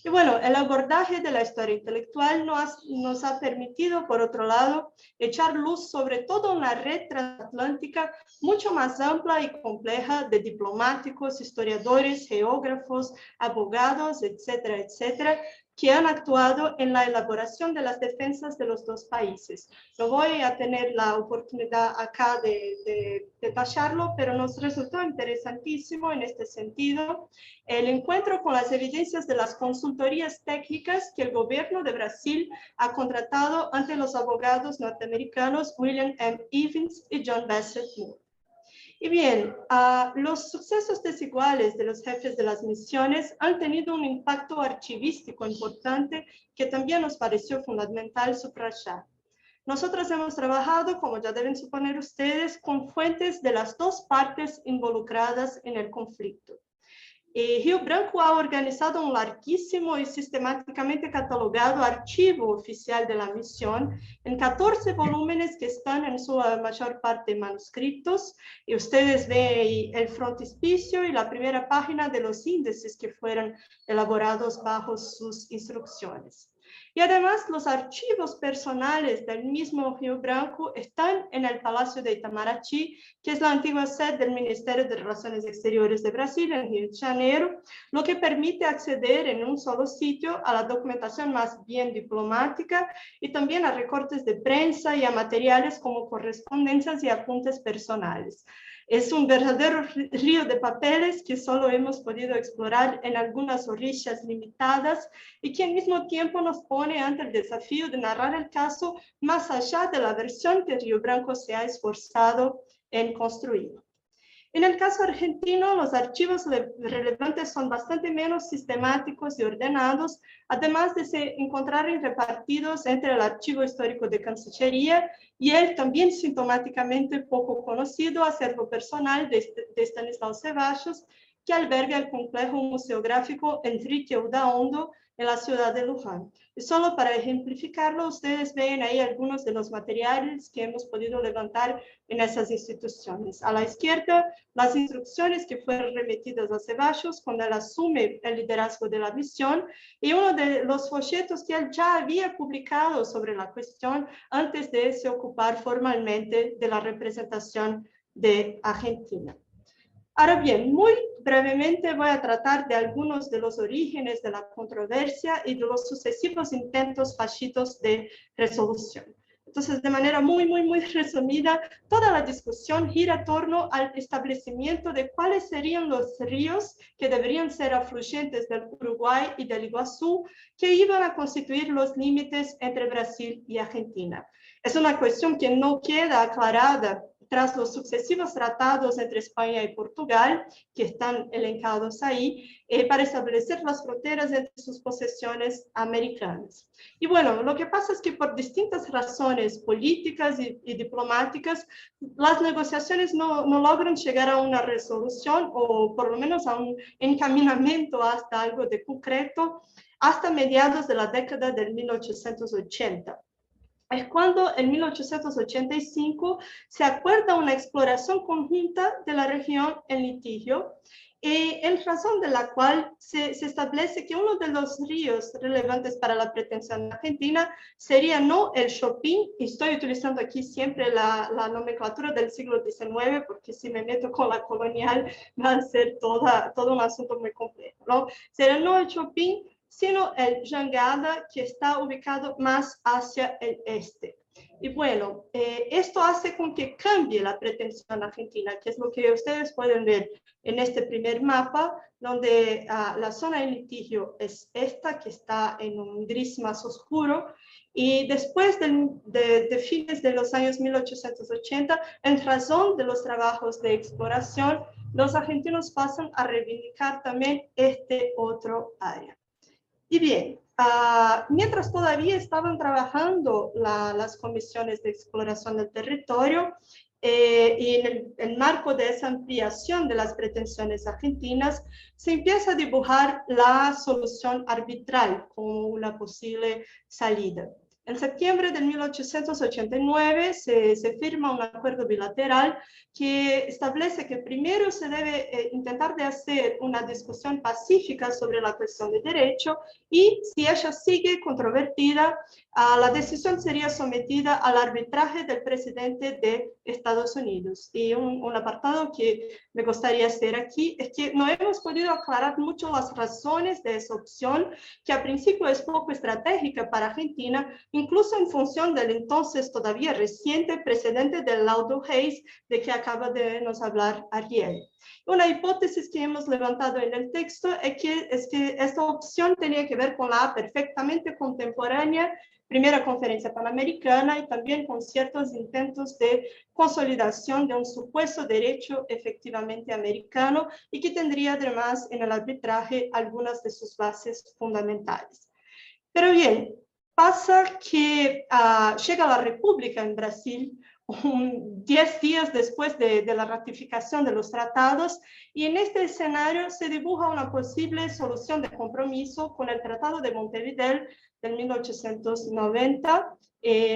Y bueno, el abordaje de la historia intelectual nos ha permitido, por otro lado, echar luz sobre toda una red transatlántica mucho más amplia y compleja de diplomáticos, historiadores, geógrafos, abogados, etcétera, etcétera, que han actuado en la elaboración de las defensas de los dos países. No voy a tener la oportunidad acá de detallarlo, pero nos resultó interesantísimo en este sentido el encuentro con las evidencias de las consultorías técnicas que el gobierno de Brasil ha contratado ante los abogados norteamericanos William M. Evans y John Bassett Moore. Y bien, los sucesos desiguales de los jefes de las misiones han tenido un impacto archivístico importante que también nos pareció fundamental subrayar. Nosotros hemos trabajado, como ya deben suponer ustedes, con fuentes de las dos partes involucradas en el conflicto. Rio Branco ha organizado un larguísimo y sistemáticamente catalogado archivo oficial de la misión en 14 volúmenes que están en su mayor parte manuscritos, y ustedes ven el frontispicio y la primera página de los índices que fueron elaborados bajo sus instrucciones. Y además los archivos personales del mismo Rio Branco están en el Palacio de Itamaraty, que es la antigua sede del Ministerio de Relaciones Exteriores de Brasil en Río de Janeiro, lo que permite acceder en un solo sitio a la documentación más bien diplomática y también a recortes de prensa y a materiales como correspondencias y apuntes personales. Es un verdadero río de papeles que solo hemos podido explorar en algunas orillas limitadas y que al mismo tiempo nos pone ante el desafío de narrar el caso más allá de la versión que Rio Branco se ha esforzado en construir. En el caso argentino, los archivos relevantes son bastante menos sistemáticos y ordenados, además de encontrarse repartidos entre el Archivo Histórico de Cancillería y el también sintomáticamente poco conocido acervo personal de Estanislao Ceballos, que alberga el complejo museográfico Enrique Udaondo en la ciudad de Luján. Y solo para ejemplificarlo, ustedes ven ahí algunos de los materiales que hemos podido levantar en esas instituciones. A la izquierda, las instrucciones que fueron remitidas a Ceballos cuando él asume el liderazgo de la misión y uno de los folletos que él ya había publicado sobre la cuestión antes de se ocupar formalmente de la representación de Argentina. Ahora bien, muy brevemente voy a tratar de algunos de los orígenes de la controversia y de los sucesivos intentos fallidos de resolución. Entonces, de manera muy resumida, toda la discusión gira en torno al establecimiento de cuáles serían los ríos que deberían ser afluentes del Uruguay y del Iguazú, que iban a constituir los límites entre Brasil y Argentina. Es una cuestión que no queda aclarada tras los sucesivos tratados entre España y Portugal, que están elencados ahí, para establecer las fronteras entre sus posesiones americanas. Y bueno, lo que pasa es que por distintas razones políticas y diplomáticas, las negociaciones no logran llegar a una resolución o por lo menos a un encaminamiento hasta algo de concreto hasta mediados de la década del 1880. Es cuando en 1885 se acuerda una exploración conjunta de la región en litigio, en razón de la cual se establece que uno de los ríos relevantes para la pretensión argentina sería no el Chopin, y estoy utilizando aquí siempre la nomenclatura del siglo XIX, porque si me meto con la colonial va a ser todo un asunto muy complejo, ¿no? Sería no el Chopin, sino el Jangada, que está ubicado más hacia el este. Y bueno, esto hace con que cambie la pretensión argentina, que es lo que ustedes pueden ver en este primer mapa, donde la zona de litigio es esta, que está en un gris más oscuro, y después de fines de los años 1880, en razón de los trabajos de exploración, los argentinos pasan a reivindicar también este otro área. Y bien, mientras todavía estaban trabajando las comisiones de exploración del territorio y en el marco de esa ampliación de las pretensiones argentinas, se empieza a dibujar la solución arbitral como una posible salida. En septiembre de 1889 se firma un acuerdo bilateral que establece que primero se debe intentar de hacer una discusión pacífica sobre la cuestión de derecho y si ella sigue controvertida, la decisión sería sometida al arbitraje del presidente de Estados Unidos. Y un apartado que me gustaría hacer aquí es que no hemos podido aclarar mucho las razones de esa opción, que a principio es poco estratégica para Argentina, incluso en función del entonces todavía reciente precedente del laudo Hayes, de que acaba de nos hablar Ariel. Una hipótesis que hemos levantado en el texto es que esta opción tenía que ver con la perfectamente contemporánea primera conferencia panamericana y también con ciertos intentos de consolidación de un supuesto derecho efectivamente americano y que tendría además en el arbitraje algunas de sus bases fundamentales. Pero bien, pasa que llega la República en Brasil 10 días después de la ratificación de los tratados y en este escenario se dibuja una posible solución de compromiso con el Tratado de Montevideo del 1890.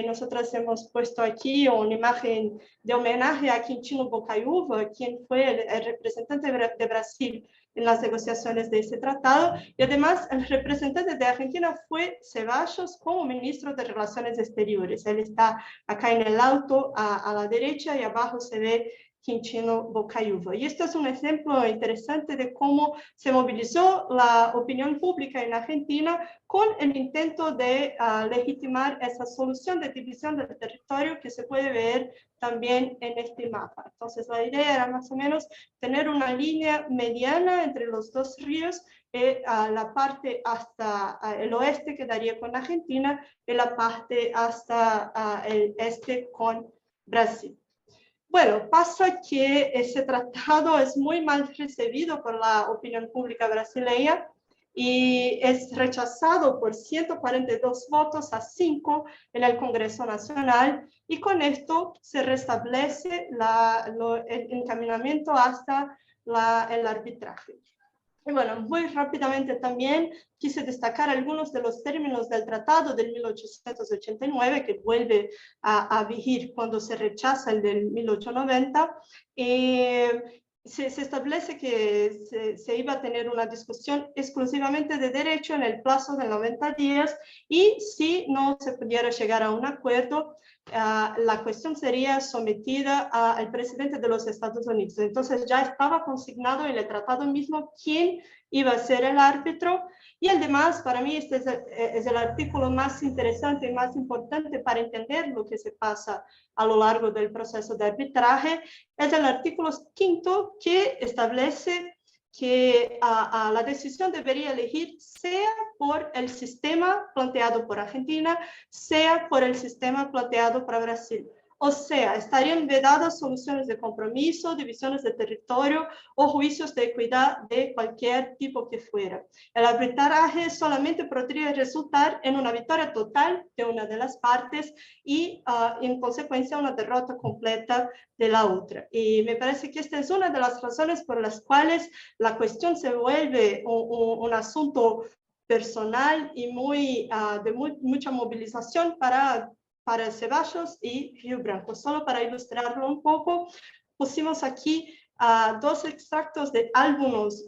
Nosotros hemos puesto aquí una imagen de homenaje a Quintino Bocaiúva, quien fue el representante de Brasil en las negociaciones de ese tratado, y además el representante de Argentina fue Ceballos como ministro de Relaciones Exteriores. Él está acá en el alto a la derecha y abajo se ve Quintino Bocaiúva. Y esto es un ejemplo interesante de cómo se movilizó la opinión pública en Argentina con el intento de legitimar esa solución de división del territorio que se puede ver también en este mapa. Entonces la idea era más o menos tener una línea mediana entre los dos ríos, la parte hasta el oeste quedaría con Argentina y la parte hasta el este con Brasil. Bueno, pasa que ese tratado es muy mal recibido por la opinión pública brasileña y es rechazado por 142 votos a 5 en el Congreso Nacional y con esto se restablece el encaminamiento hasta el arbitraje. Y bueno, muy rápidamente también quise destacar algunos de los términos del tratado del 1889 que vuelve a vigir cuando se rechaza el del 1890. Se establece que se iba a tener una discusión exclusivamente de derecho en el plazo de 90 días y si no se pudiera llegar a un acuerdo, la cuestión sería sometida al presidente de los Estados Unidos. Entonces ya estaba consignado en el tratado mismo quién iba a ser el árbitro. Y además, para mí, este es el artículo más interesante y más importante para entender lo que se pasa a lo largo del proceso de arbitraje. Es el artículo 5 que establece que la decisión debería elegir sea por el sistema planteado por Argentina, sea por el sistema planteado para Brasil. O sea, estarían vedadas soluciones de compromiso, divisiones de territorio o juicios de equidad de cualquier tipo que fuera. El arbitraje solamente podría resultar en una victoria total de una de las partes y, en consecuencia, una derrota completa de la otra. Y me parece que esta es una de las razones por las cuales la cuestión se vuelve un asunto personal y de mucha movilización para Ceballos y Río Branco. Solo para ilustrarlo un poco, pusimos aquí dos extractos de álbumes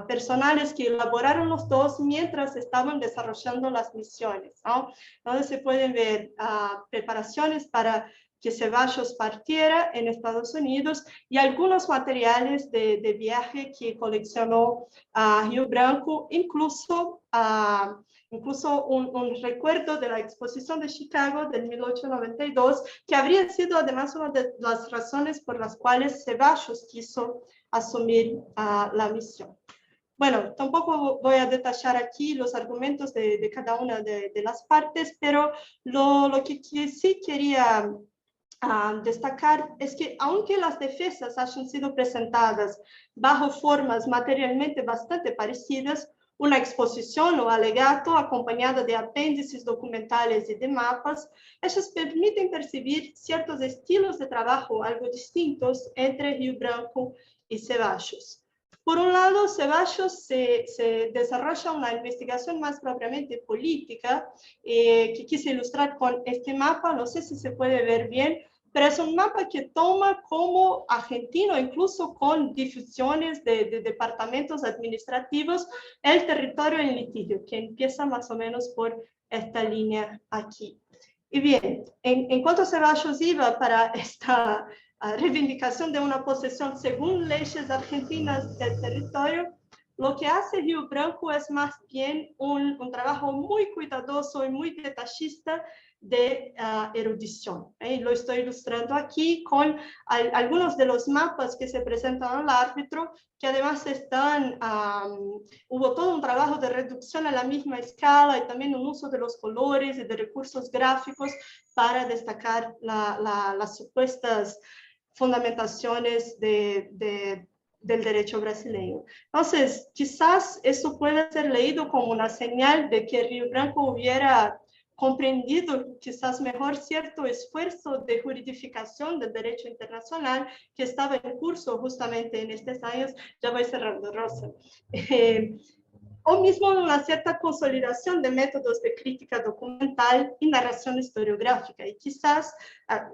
personales que elaboraron los dos mientras estaban desarrollando las misiones, ¿no? Donde se pueden ver preparaciones para que Ceballos partiera en Estados Unidos y algunos materiales de viaje que coleccionó Río Branco, incluso un recuerdo de la exposición de Chicago del 1892, que habría sido además una de las razones por las cuales Ceballos quiso asumir la misión. Bueno, tampoco voy a detallar aquí los argumentos de cada una de las partes, pero lo que sí quería destacar es que aunque las defensas hayan sido presentadas bajo formas materialmente bastante parecidas, una exposición o alegato acompañada de apéndices documentales y de mapas, ellas permiten percibir ciertos estilos de trabajo algo distintos entre Río Branco y Ceballos. Por un lado, Ceballos se desarrolla una investigación más propiamente política que quise ilustrar con este mapa. No sé si se puede ver bien, pero es un mapa que toma como argentino, incluso con difusiones de departamentos administrativos, el territorio en litigio, que empieza más o menos por esta línea aquí. Y bien, en cuanto Ceballos iba para esta reivindicación de una posesión según leyes argentinas del territorio, lo que hace Río Branco es más bien un trabajo muy cuidadoso y muy detallista de erudición. Lo estoy ilustrando aquí con algunos de los mapas que se presentan al árbitro, que además hubo todo un trabajo de reducción a la misma escala y también un uso de los colores y de recursos gráficos para destacar las supuestas fundamentaciones del derecho brasileño. Entonces, quizás eso puede ser leído como una señal de que Río Branco hubiera comprendido quizás mejor cierto esfuerzo de juridificación del derecho internacional que estaba en curso justamente en estos años. Ya voy cerrando, Rosa. O mismo una cierta consolidación de métodos de crítica documental y narración historiográfica, y quizás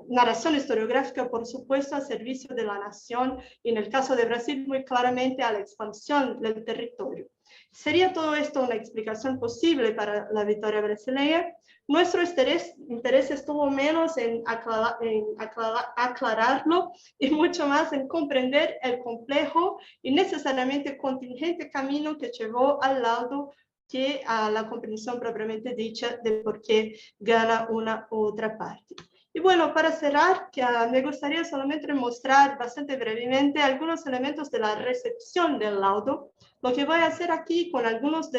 narración historiográfica, por supuesto, a servicio de la nación, y en el caso de Brasil, muy claramente a la expansión del territorio. ¿Sería todo esto una explicación posible para la victoria brasileña? Nuestro interés estuvo menos en aclararlo y mucho más en comprender el complejo y necesariamente contingente camino que llevó al laudo que a la comprensión propiamente dicha de por qué gana una u otra parte. Y bueno, para cerrar, me gustaría solamente mostrar bastante brevemente algunos elementos de la recepción del laudo. Lo que voy a hacer aquí con algunos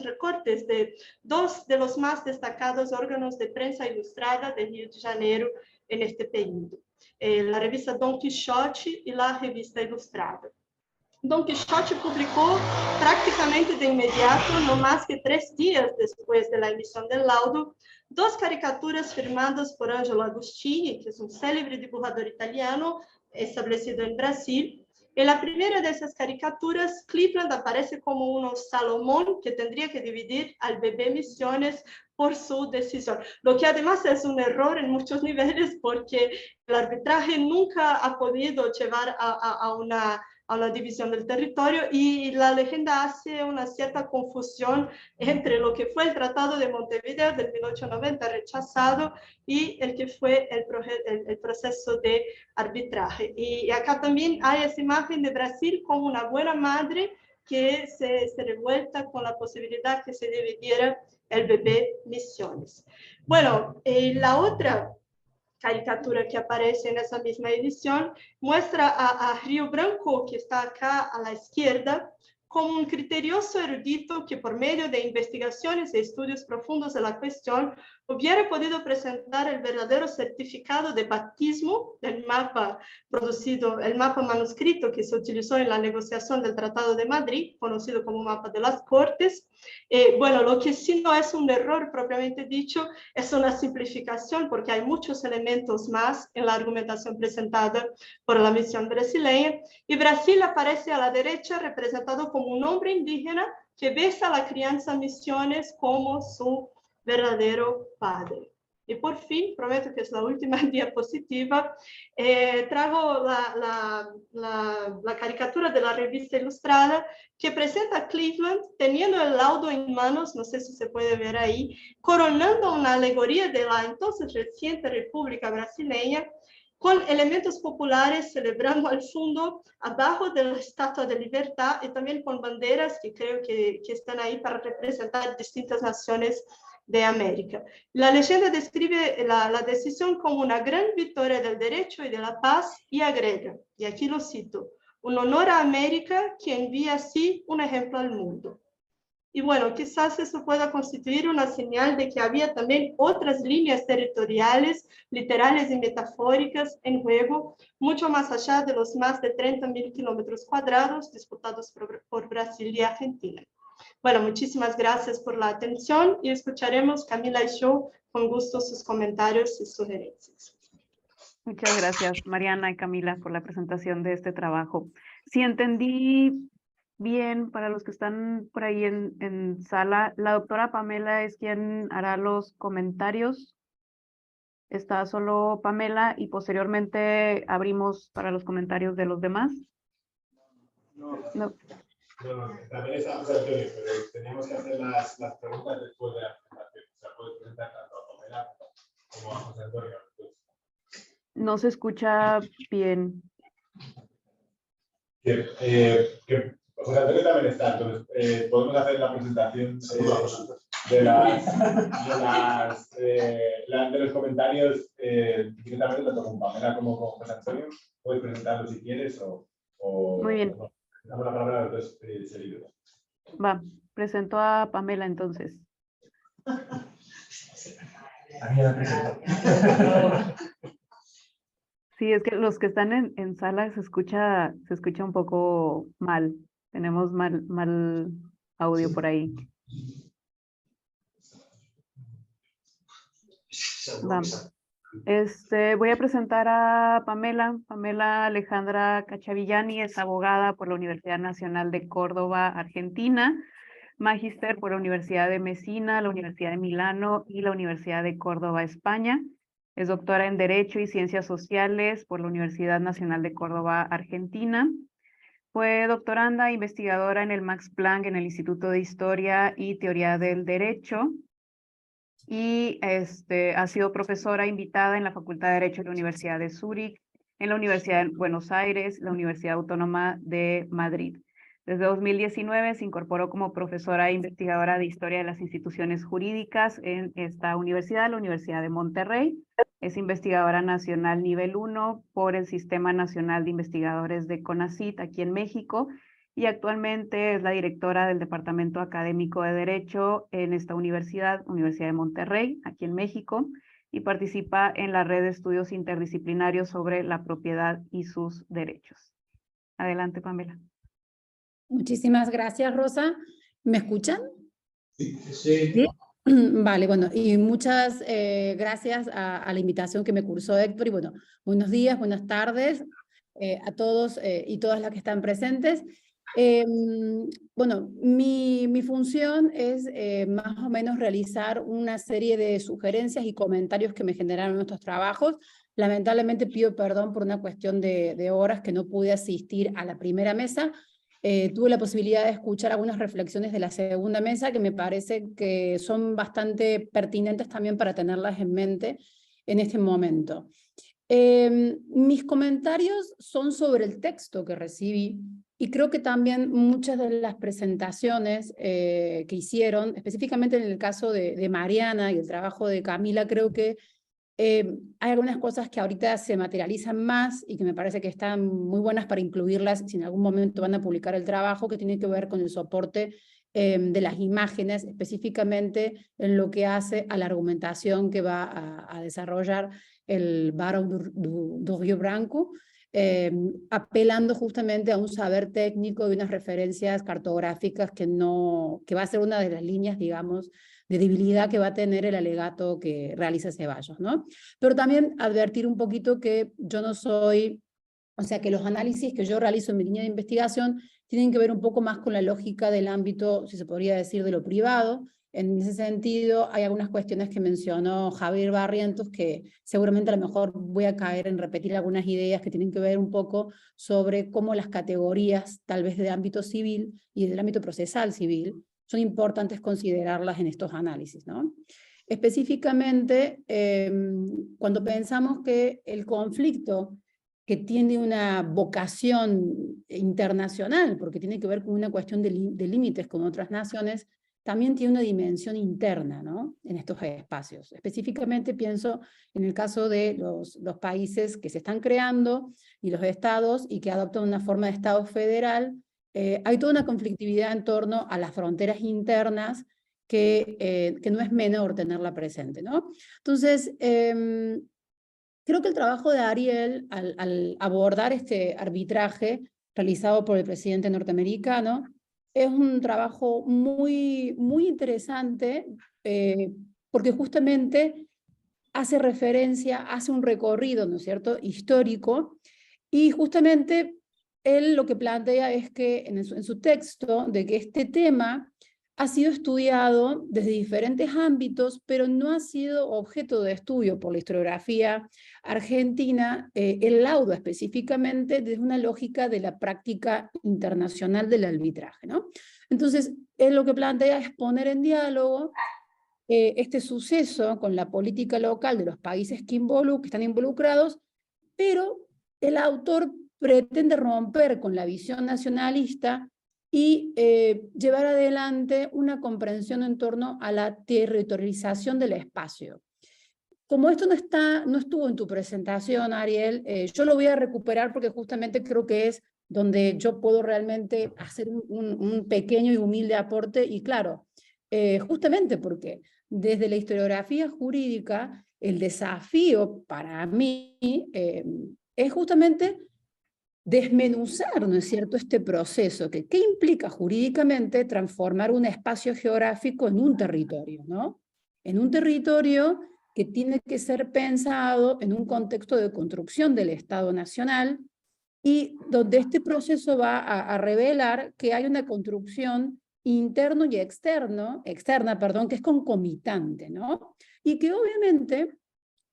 recortes de dos de los más destacados órganos de prensa ilustrada de Río de Janeiro en este periodo. La revista Don Quixote y la revista Ilustrada. Don Quixote publicó prácticamente de inmediato, no más que 3 días después de la emisión del laudo, 2 caricaturas firmadas por Angelo Agostini, que es un célebre dibujador italiano establecido en Brasil. En la primera de esas caricaturas, Cleveland aparece como un Salomón que tendría que dividir al bebé Misiones por su decisión, lo que además es un error en muchos niveles porque el arbitraje nunca ha podido llevar a una a una división del territorio, y la legenda hace una cierta confusión entre lo que fue el Tratado de Montevideo del 1890 rechazado y el que fue el proceso de arbitraje. Y acá también hay esa imagen de Brasil como una buena madre que se revuelta con la posibilidad que se dividiera el bebé Misiones. Bueno, la otra caricatura que aparece en esa misma edición muestra a Río Branco, que está acá a la izquierda, como un criterioso erudito que por medio de investigaciones y estudios profundos de la cuestión hubiera podido presentar el verdadero certificado de bautismo del mapa producido, el mapa manuscrito que se utilizó en la negociación del Tratado de Madrid, conocido como mapa de las Cortes. Bueno, lo que sí no es un error propiamente dicho, es una simplificación, porque hay muchos elementos más en la argumentación presentada por la misión brasileña, y Brasil aparece a la derecha representado como un hombre indígena que besa a la crianza Misiones como su verdadero padre. Y por fin, prometo que es la última diapositiva, traigo la caricatura de la revista Ilustrada que presenta a Cleveland teniendo el laudo en manos, no sé si se puede ver ahí, coronando una alegoría de la entonces reciente República Brasileña, con elementos populares celebrando al fondo, abajo de la Estatua de Libertad, y también con banderas que creo que están ahí para representar distintas naciones de América. La leyenda describe la decisión como una gran victoria del derecho y de la paz, y agrega, y aquí lo cito, un honor a América que envía así un ejemplo al mundo. Y bueno, quizás eso pueda constituir una señal de que había también otras líneas territoriales, literales y metafóricas en juego, mucho más allá de los más de 30.000 kilómetros cuadrados disputados por Brasil y Argentina. Bueno, muchísimas gracias por la atención y escucharemos, Camila y yo, con gusto sus comentarios y sugerencias. Muchas gracias, Mariana y Camila, por la presentación de este trabajo. Si entendí bien, para los que están por ahí en sala, la doctora Pamela es quien hará los comentarios. Está solo Pamela y posteriormente abrimos para los comentarios de los demás. No. También estamos aquí, pero teníamos que hacer las preguntas después de la presentación. O sea, puedes presentar tanto a Pamela como a José Antonio. No se escucha bien. José Antonio también está, entonces podemos hacer la presentación de los comentarios directamente tanto con Pamela como con José Antonio. Puedes presentarlo si quieres o Muy bien. Damos la palabra a los dos seguidos. Va, presento a Pamela entonces. A mí me presento. Sí, es que los que están en sala se escucha un poco mal. Tenemos mal audio por ahí. Vamos. Voy a presentar a Pamela. Pamela Alejandra Cachavillani es abogada por la Universidad Nacional de Córdoba, Argentina, magíster por la Universidad de Messina, la Universidad de Milano y la Universidad de Córdoba, España. Es doctora en Derecho y Ciencias Sociales por la Universidad Nacional de Córdoba, Argentina. Fue doctoranda e investigadora en el Max Planck en el Instituto de Historia y Teoría del Derecho. Y ha sido profesora invitada en la Facultad de Derecho de la Universidad de Zúrich, en la Universidad de Buenos Aires, la Universidad Autónoma de Madrid. Desde 2019 se incorporó como profesora e investigadora de Historia de las Instituciones Jurídicas en esta universidad, la Universidad de Monterrey. Es investigadora nacional nivel 1 por el Sistema Nacional de Investigadores de CONACYT aquí en México y actualmente es la directora del Departamento Académico de Derecho en esta universidad, Universidad de Monterrey, aquí en México, y participa en la red de estudios interdisciplinarios sobre la propiedad y sus derechos. Adelante, Pamela. Muchísimas gracias, Rosa. ¿Me escuchan? Sí. ¿Sí? Vale, bueno, y muchas gracias a la invitación que me cursó Héctor, y bueno, buenos días, buenas tardes a todos y todas las que están presentes. Bueno, mi función es más o menos realizar una serie de sugerencias y comentarios que me generaron nuestros trabajos. Lamentablemente pido perdón por una cuestión de horas que no pude asistir a la primera mesa. Tuve la posibilidad de escuchar algunas reflexiones de la segunda mesa que me parece que son bastante pertinentes también para tenerlas en mente en este momento. Mis comentarios son sobre el texto que recibí y creo que también muchas de las presentaciones que hicieron, específicamente en el caso de Mariana y el trabajo de Camila, creo que hay algunas cosas que ahorita se materializan más y que me parece que están muy buenas para incluirlas si en algún momento van a publicar el trabajo, que tiene que ver con el soporte de las imágenes, específicamente en lo que hace a la argumentación que va a desarrollar el Barão do Rio Branco, apelando justamente a un saber técnico y unas referencias cartográficas que va a ser una de las líneas, digamos, de debilidad que va a tener el alegato que realiza Ceballos, ¿no? Pero también advertir un poquito que yo no soy, o sea, que los análisis que yo realizo en mi línea de investigación tienen que ver un poco más con la lógica del ámbito, si se podría decir, de lo privado. En ese sentido, hay algunas cuestiones que mencionó Javier Barrientos que seguramente a lo mejor voy a caer en repetir algunas ideas que tienen que ver un poco sobre cómo las categorías, tal vez del ámbito civil y del ámbito procesal civil, son importantes considerarlas en estos análisis, ¿no? Específicamente, cuando pensamos que el conflicto que tiene una vocación internacional, porque tiene que ver con una cuestión de límites con otras naciones, también tiene una dimensión interna, ¿no? En estos espacios. Específicamente pienso en el caso de los países que se están creando y los estados y que adoptan una forma de estado federal. Hay toda una conflictividad en torno a las fronteras internas que no es menor tenerla presente, ¿no? Entonces, creo que el trabajo de Ariel al abordar este arbitraje realizado por el presidente norteamericano es un trabajo muy, muy interesante porque justamente hace referencia, hace un recorrido, ¿no es cierto?, histórico, y justamente él lo que plantea es que en su texto, de que este tema ha sido estudiado desde diferentes ámbitos, pero no ha sido objeto de estudio por la historiografía argentina, el laudo específicamente desde una lógica de la práctica internacional del arbitraje, ¿no? Entonces, él lo que plantea es poner en diálogo este suceso con la política local de los países que están involucrados, pero el autor pretende romper con la visión nacionalista y llevar adelante una comprensión en torno a la territorialización del espacio. Como esto no estuvo en tu presentación, Ariel, yo lo voy a recuperar porque justamente creo que es donde yo puedo realmente hacer un pequeño y humilde aporte, y claro, justamente porque desde la historiografía jurídica, el desafío para mí es justamente desmenuzar, ¿no es cierto?, este proceso, ¿qué implica jurídicamente transformar un espacio geográfico en un territorio, ¿no? En un territorio que tiene que ser pensado en un contexto de construcción del Estado Nacional y donde este proceso va a revelar que hay una construcción interno y externa, que es concomitante, ¿no? Y que obviamente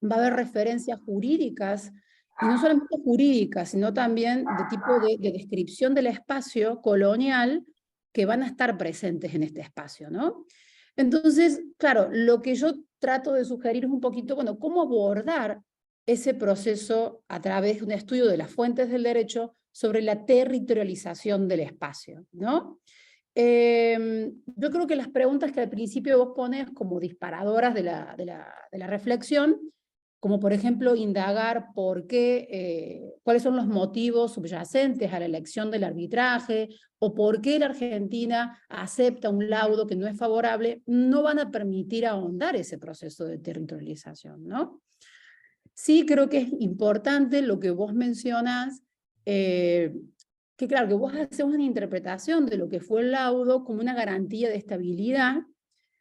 va a haber referencias jurídicas, y no solamente jurídicas, sino también de tipo de descripción del espacio colonial que van a estar presentes en este espacio, ¿no? Entonces, claro, lo que yo trato de sugerir es un poquito, bueno, cómo abordar ese proceso a través de un estudio de las fuentes del derecho sobre la territorialización del espacio, ¿no? Yo creo que las preguntas que al principio vos pones como disparadoras de la reflexión, como por ejemplo indagar por qué, cuáles son los motivos subyacentes a la elección del arbitraje, o por qué la Argentina acepta un laudo que no es favorable, no van a permitir ahondar ese proceso de territorialización, ¿no? Sí creo que es importante lo que vos mencionás, que claro, que vos haces una interpretación de lo que fue el laudo como una garantía de estabilidad,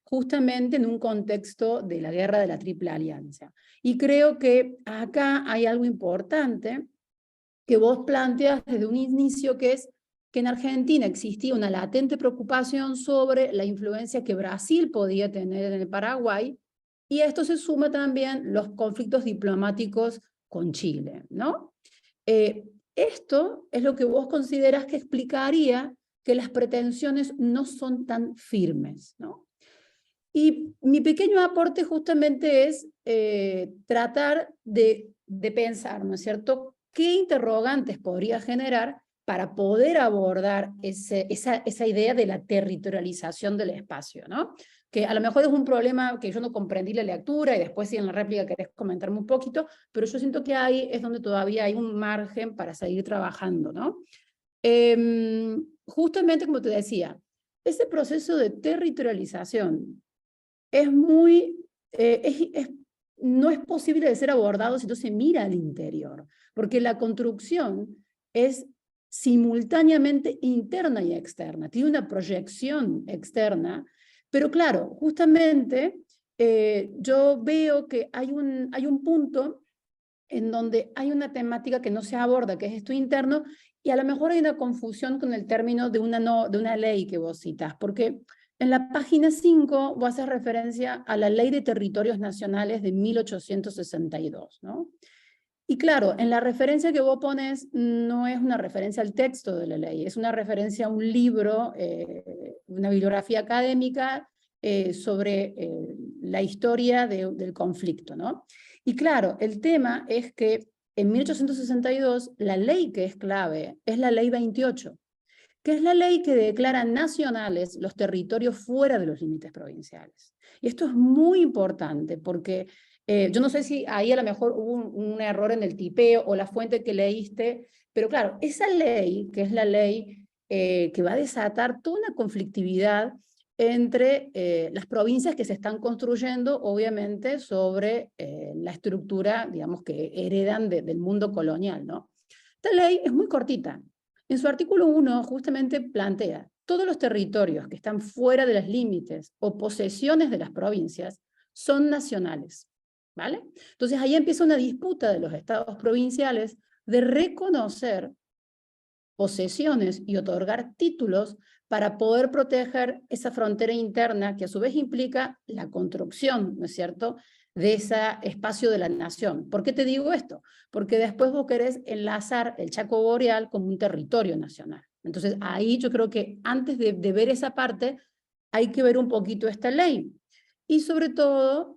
justamente en un contexto de la guerra de la Triple Alianza. Y creo que acá hay algo importante que vos planteas desde un inicio, que es que en Argentina existía una latente preocupación sobre la influencia que Brasil podía tener en el Paraguay, y a esto se suma también los conflictos diplomáticos con Chile, ¿no? Esto es lo que vos consideras que explicaría que las pretensiones no son tan firmes, ¿no? Y mi pequeño aporte justamente es tratar de pensar, ¿no es cierto?, qué interrogantes podría generar para poder abordar esa idea de la territorialización del espacio, ¿no? Que a lo mejor es un problema que yo no comprendí la lectura y después si en la réplica querés comentarme un poquito, pero yo siento que ahí es donde todavía hay un margen para seguir trabajando, ¿no? Justamente como te decía, ese proceso de territorialización es muy, no es posible de ser abordado si no se mira al interior, porque la construcción es simultáneamente interna y externa, tiene una proyección externa, pero claro, justamente yo veo que hay un punto en donde hay una temática que no se aborda, que es esto interno, y a lo mejor hay una confusión con el término de una ley que vos citas, porque en la página 5 vos haces referencia a la Ley de Territorios Nacionales de 1862, ¿no? Y claro, en la referencia que vos pones no es una referencia al texto de la ley, es una referencia a un libro, una bibliografía académica sobre la historia del conflicto, ¿no? Y claro, el tema es que en 1862 la ley que es clave es la Ley 28, que es la ley que declara nacionales los territorios fuera de los límites provinciales. Y esto es muy importante porque yo no sé si ahí a lo mejor hubo un error en el tipeo o la fuente que leíste, pero claro, esa ley, que es la ley que va a desatar toda una conflictividad entre las provincias que se están construyendo, obviamente, sobre la estructura, digamos, que heredan del mundo colonial, ¿no? Esta ley es muy cortita. En su artículo 1 justamente plantea todos los territorios que están fuera de los límites o posesiones de las provincias son nacionales, ¿vale? Entonces ahí empieza una disputa de los estados provinciales de reconocer posesiones y otorgar títulos para poder proteger esa frontera interna que a su vez implica la construcción, ¿no es cierto?, de ese espacio de la nación. ¿Por qué te digo esto? Porque después vos querés enlazar el Chaco Boreal como un territorio nacional. Entonces ahí yo creo que antes de ver esa parte hay que ver un poquito esta ley. Y sobre todo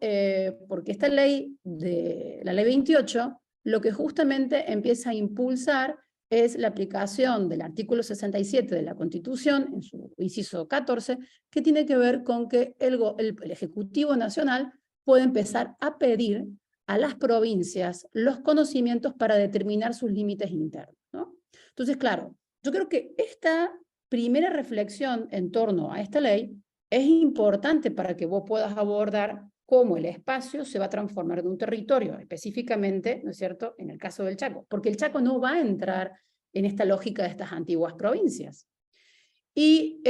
porque esta ley, la ley 28, lo que justamente empieza a impulsar es la aplicación del artículo 67 de la Constitución, en su inciso 14, que tiene que ver con que el Ejecutivo Nacional puede empezar a pedir a las provincias los conocimientos para determinar sus límites internos, ¿no? Entonces, claro, yo creo que esta primera reflexión en torno a esta ley es importante para que vos puedas abordar cómo el espacio se va a transformar en un territorio, específicamente, ¿no es cierto?, en el caso del Chaco, porque el Chaco no va a entrar en esta lógica de estas antiguas provincias. Y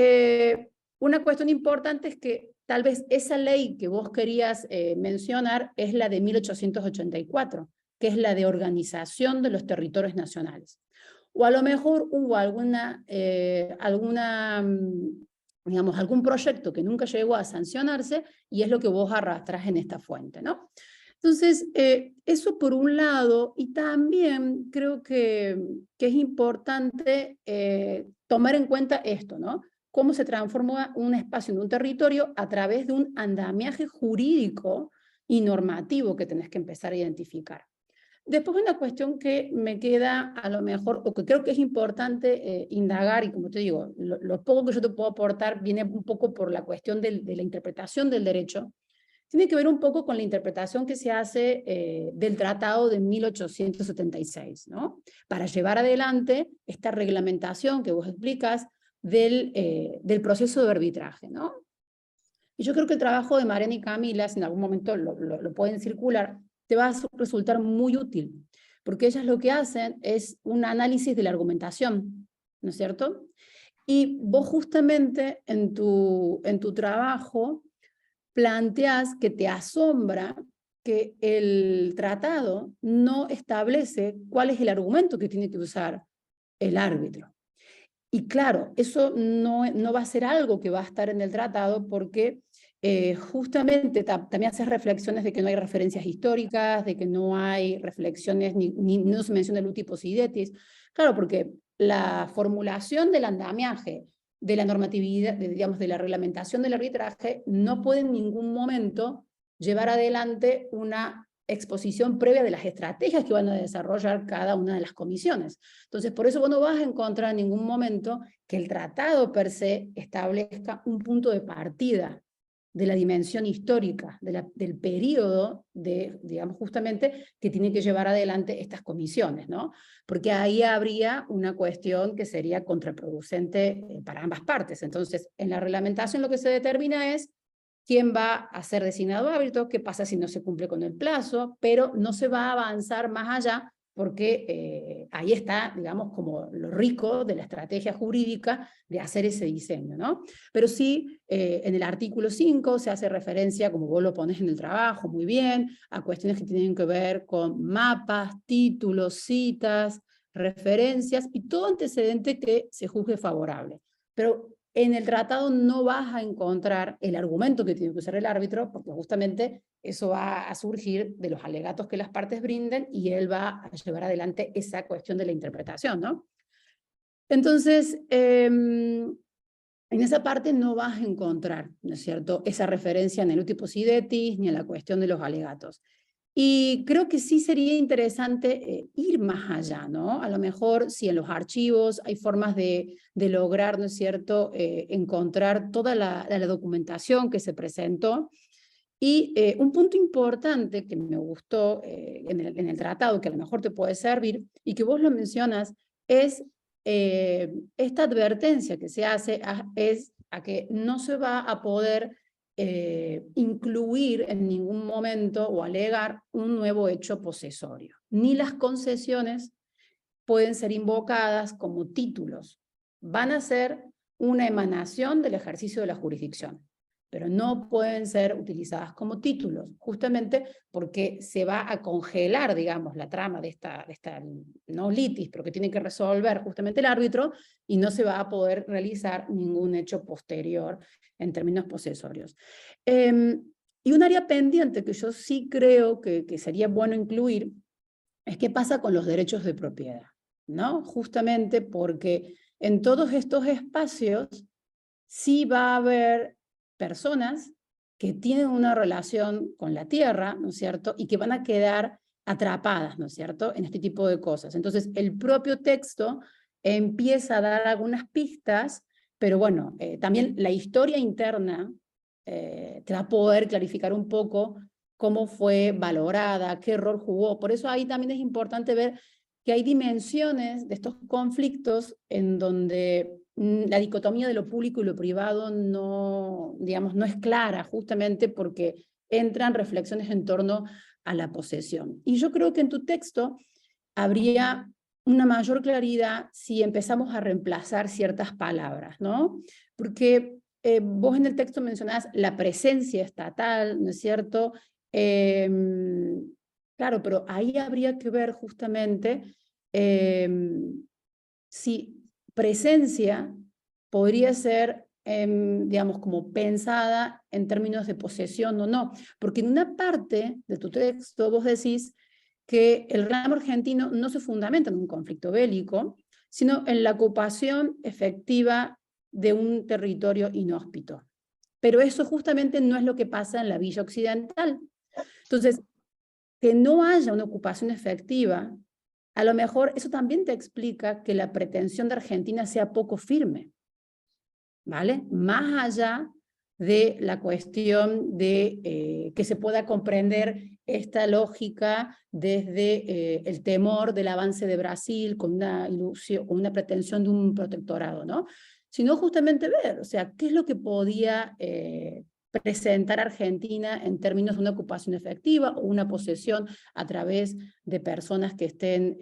una cuestión importante es que tal vez esa ley que vos querías mencionar es la de 1884, que es la de organización de los territorios nacionales. O a lo mejor hubo digamos, algún proyecto que nunca llegó a sancionarse y es lo que vos arrastrás en esta fuente, ¿no? Entonces, eso por un lado, y también creo que es importante tomar en cuenta esto, ¿no? Cómo se transforma un espacio en un territorio a través de un andamiaje jurídico y normativo que tenés que empezar a identificar. Después una cuestión que me queda a lo mejor, o que creo que es importante indagar, y como te digo, lo poco que yo te puedo aportar viene un poco por la cuestión de la interpretación del derecho, tiene que ver un poco con la interpretación que se hace del Tratado de 1876, ¿no? Para llevar adelante esta reglamentación que vos explicas del proceso de arbitraje, ¿no? Y yo creo que el trabajo de Mariana y Camila, si en algún momento lo pueden circular, te va a resultar muy útil, porque ellas lo que hacen es un análisis de la argumentación, ¿no es cierto? Y vos justamente en tu trabajo planteás que te asombra que el tratado no establece cuál es el argumento que tiene que usar el árbitro. Y claro, eso no va a ser algo que va a estar en el tratado porque justamente también hace reflexiones de que no hay referencias históricas, de que no hay reflexiones, no se menciona el uti possidetis. Claro, porque la formulación del andamiaje, de la normatividad, digamos, de la reglamentación del arbitraje, no puede en ningún momento llevar adelante una exposición previa de las estrategias que van a desarrollar cada una de las comisiones. Entonces, por eso vos no vas a encontrar en ningún momento que el tratado per se establezca un punto de partida de la dimensión histórica, del periodo, digamos, justamente, que tiene que llevar adelante estas comisiones, ¿no? Porque ahí habría una cuestión que sería contraproducente para ambas partes. Entonces, en la reglamentación lo que se determina es quién va a ser designado árbitro, qué pasa si no se cumple con el plazo, pero no se va a avanzar más allá porque ahí está, digamos, como lo rico de la estrategia jurídica de hacer ese diseño, ¿no? Pero sí, en el artículo 5 se hace referencia, como vos lo pones en el trabajo, muy bien, a cuestiones que tienen que ver con mapas, títulos, citas, referencias y todo antecedente que se juzgue favorable. Pero en el tratado no vas a encontrar el argumento que tiene que usar el árbitro, porque justamente eso va a surgir de los alegatos que las partes brinden y él va a llevar adelante esa cuestión de la interpretación, ¿no? Entonces, en esa parte no vas a encontrar, ¿no es cierto?, esa referencia en el uti possidetis ni en la cuestión de los alegatos. Y creo que sí sería interesante ir más allá, ¿no? A lo mejor si en los archivos hay formas de lograr, ¿no es cierto?, encontrar toda la documentación que se presentó. Y un punto importante que me gustó en el tratado, que a lo mejor te puede servir, y que vos lo mencionas, es esta advertencia que se hace es a que no se va a poder incluir en ningún momento o alegar un nuevo hecho posesorio. Ni las concesiones pueden ser invocadas como títulos. Van a ser una emanación del ejercicio de la jurisdicción, pero no pueden ser utilizadas como títulos, justamente porque se va a congelar, digamos, la trama de esta no litis, pero que tiene que resolver justamente el árbitro, y no se va a poder realizar ningún hecho posterior en términos posesorios. Y un área pendiente que yo sí creo que sería bueno incluir es qué pasa con los derechos de propiedad, ¿no? Justamente porque en todos estos espacios sí va a haber personas que tienen una relación con la tierra, ¿no es cierto?, y que van a quedar atrapadas, ¿no es cierto?, en este tipo de cosas. Entonces, el propio texto empieza a dar algunas pistas, pero bueno, también la historia interna te va a poder clarificar un poco cómo fue valorada, qué rol jugó. Por eso ahí también es importante ver que hay dimensiones de estos conflictos en donde la dicotomía de lo público y lo privado no, digamos, no es clara, justamente porque entran reflexiones en torno a la posesión. Y yo creo que en tu texto habría una mayor claridad si empezamos a reemplazar ciertas palabras, ¿no? Porque vos en el texto mencionás la presencia estatal, ¿no es cierto? Claro, pero ahí habría que ver justamente si presencia podría ser, digamos, como pensada en términos de posesión o no. Porque en una parte de tu texto vos decís que el reclamo argentino no se fundamenta en un conflicto bélico, sino en la ocupación efectiva de un territorio inhóspito. Pero eso justamente no es lo que pasa en la Villa Occidental. Entonces, que no haya una ocupación efectiva, a lo mejor eso también te explica que la pretensión de Argentina sea poco firme, ¿vale? Más allá de la cuestión de que se pueda comprender esta lógica desde el temor del avance de Brasil con una ilusión, con una pretensión de un protectorado, ¿no? Sino justamente ver, o sea, qué es lo que podía presentar Argentina en términos de una ocupación efectiva o una posesión a través de personas que estén,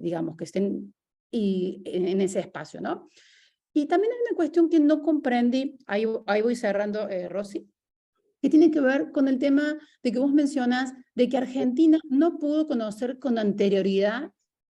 digamos, que estén en ese espacio, ¿no? Y también hay una cuestión que no comprendí, ahí voy cerrando, Rosy, que tiene que ver con el tema de que vos mencionas de que Argentina no pudo conocer con anterioridad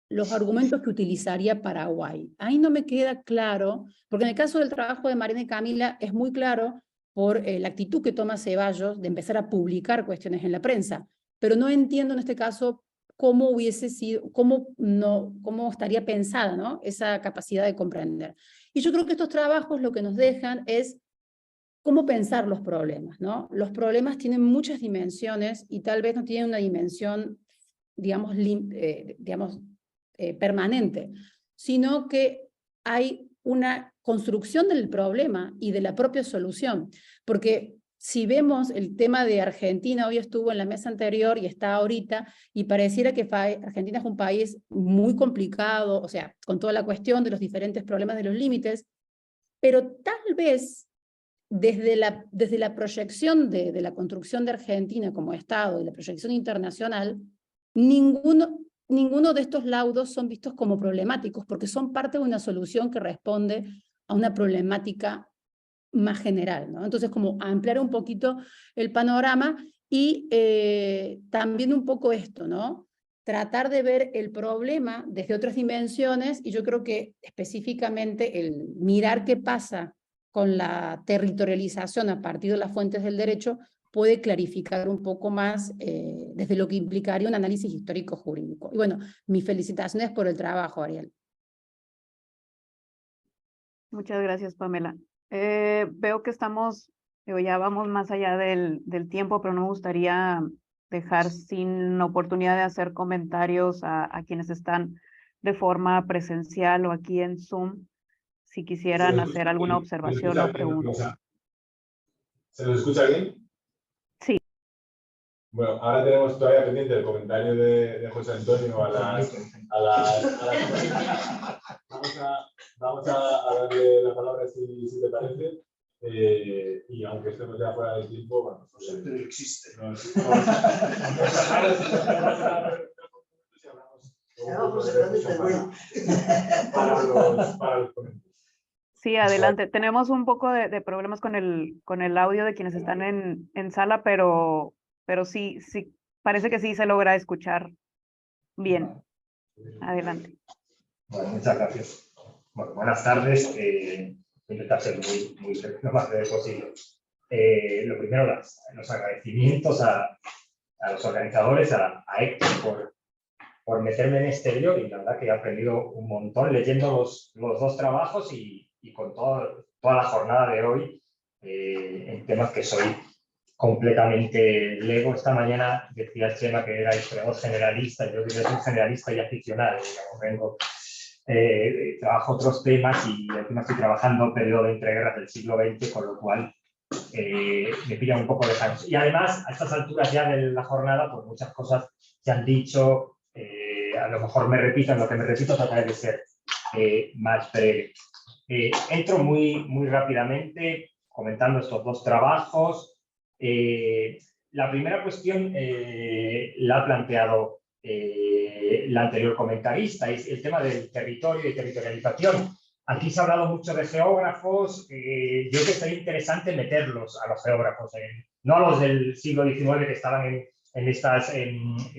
los argumentos que utilizaría Paraguay. Ahí no me queda claro, porque en el caso del trabajo de Mariana y Camila es muy claro por la actitud que toma Ceballos de empezar a publicar cuestiones en la prensa, pero no entiendo en este caso cómo hubiese sido, cómo estaría pensada, ¿no?, esa capacidad de comprender. Y yo creo que estos trabajos lo que nos dejan es cómo pensar los problemas, ¿no? Los problemas tienen muchas dimensiones y tal vez no tienen una dimensión, digamos, permanente, sino que hay una construcción del problema y de la propia solución. Porque si vemos el tema de Argentina, hoy estuvo en la mesa anterior y está ahorita, y pareciera que Argentina es un país muy complicado, o sea, con toda la cuestión de los diferentes problemas de los límites, pero tal vez desde la proyección de la construcción de Argentina como Estado y la proyección internacional, ninguno de estos laudos son vistos como problemáticos, porque son parte de una solución que responde a una problemática más general, ¿no? Entonces, como ampliar un poquito el panorama y también un poco esto, ¿no? Tratar de ver el problema desde otras dimensiones, y yo creo que específicamente el mirar qué pasa con la territorialización a partir de las fuentes del derecho puede clarificar un poco más desde lo que implicaría un análisis histórico-jurídico. Y bueno, mis felicitaciones por el trabajo, Ariel. Muchas gracias, Pamela. Veo que ya vamos más allá del tiempo, pero no me gustaría dejar sin oportunidad de hacer comentarios a quienes están de forma presencial o aquí en Zoom, si quisieran hacer alguna observación o pregunta. ¿Se nos escucha bien? Sí. Bueno, ahora tenemos todavía pendiente el comentario de José Antonio Vamos a darle la palabra si te parece. Y aunque estemos ya fuera del tiempo, bueno, pues pero existe. Para los ponentes. Sí, adelante. Tenemos un poco de problemas con el audio de quienes están en sala, pero sí, parece que sí se logra escuchar bien. Adelante. Bueno, muchas gracias. Bueno, buenas tardes. Voy a intentar ser muy lo más breve posible. Lo primero, los agradecimientos a los organizadores, a Héctor por meterme en este lío, y la verdad que he aprendido un montón leyendo los dos trabajos y con toda la jornada de hoy en temas que soy completamente lego. Esta mañana decía Chema que era historiador generalista. Yo diría que soy generalista y aficionado, digamos. Trabajo otros temas y encima estoy trabajando periodo de entreguerras del siglo XX, con lo cual me pilla un poco de canso. Y además, a estas alturas ya de la jornada, pues muchas cosas se han dicho, a lo mejor me repito, en lo que me repito trataré de ser más breve. Entro muy rápidamente comentando estos dos trabajos. La primera cuestión la ha planteado la anterior comentarista, es el tema del territorio y territorialización. Aquí se ha hablado mucho de geógrafos. Yo creo que sería interesante meterlos a los geógrafos, no a los del siglo XIX que estaban en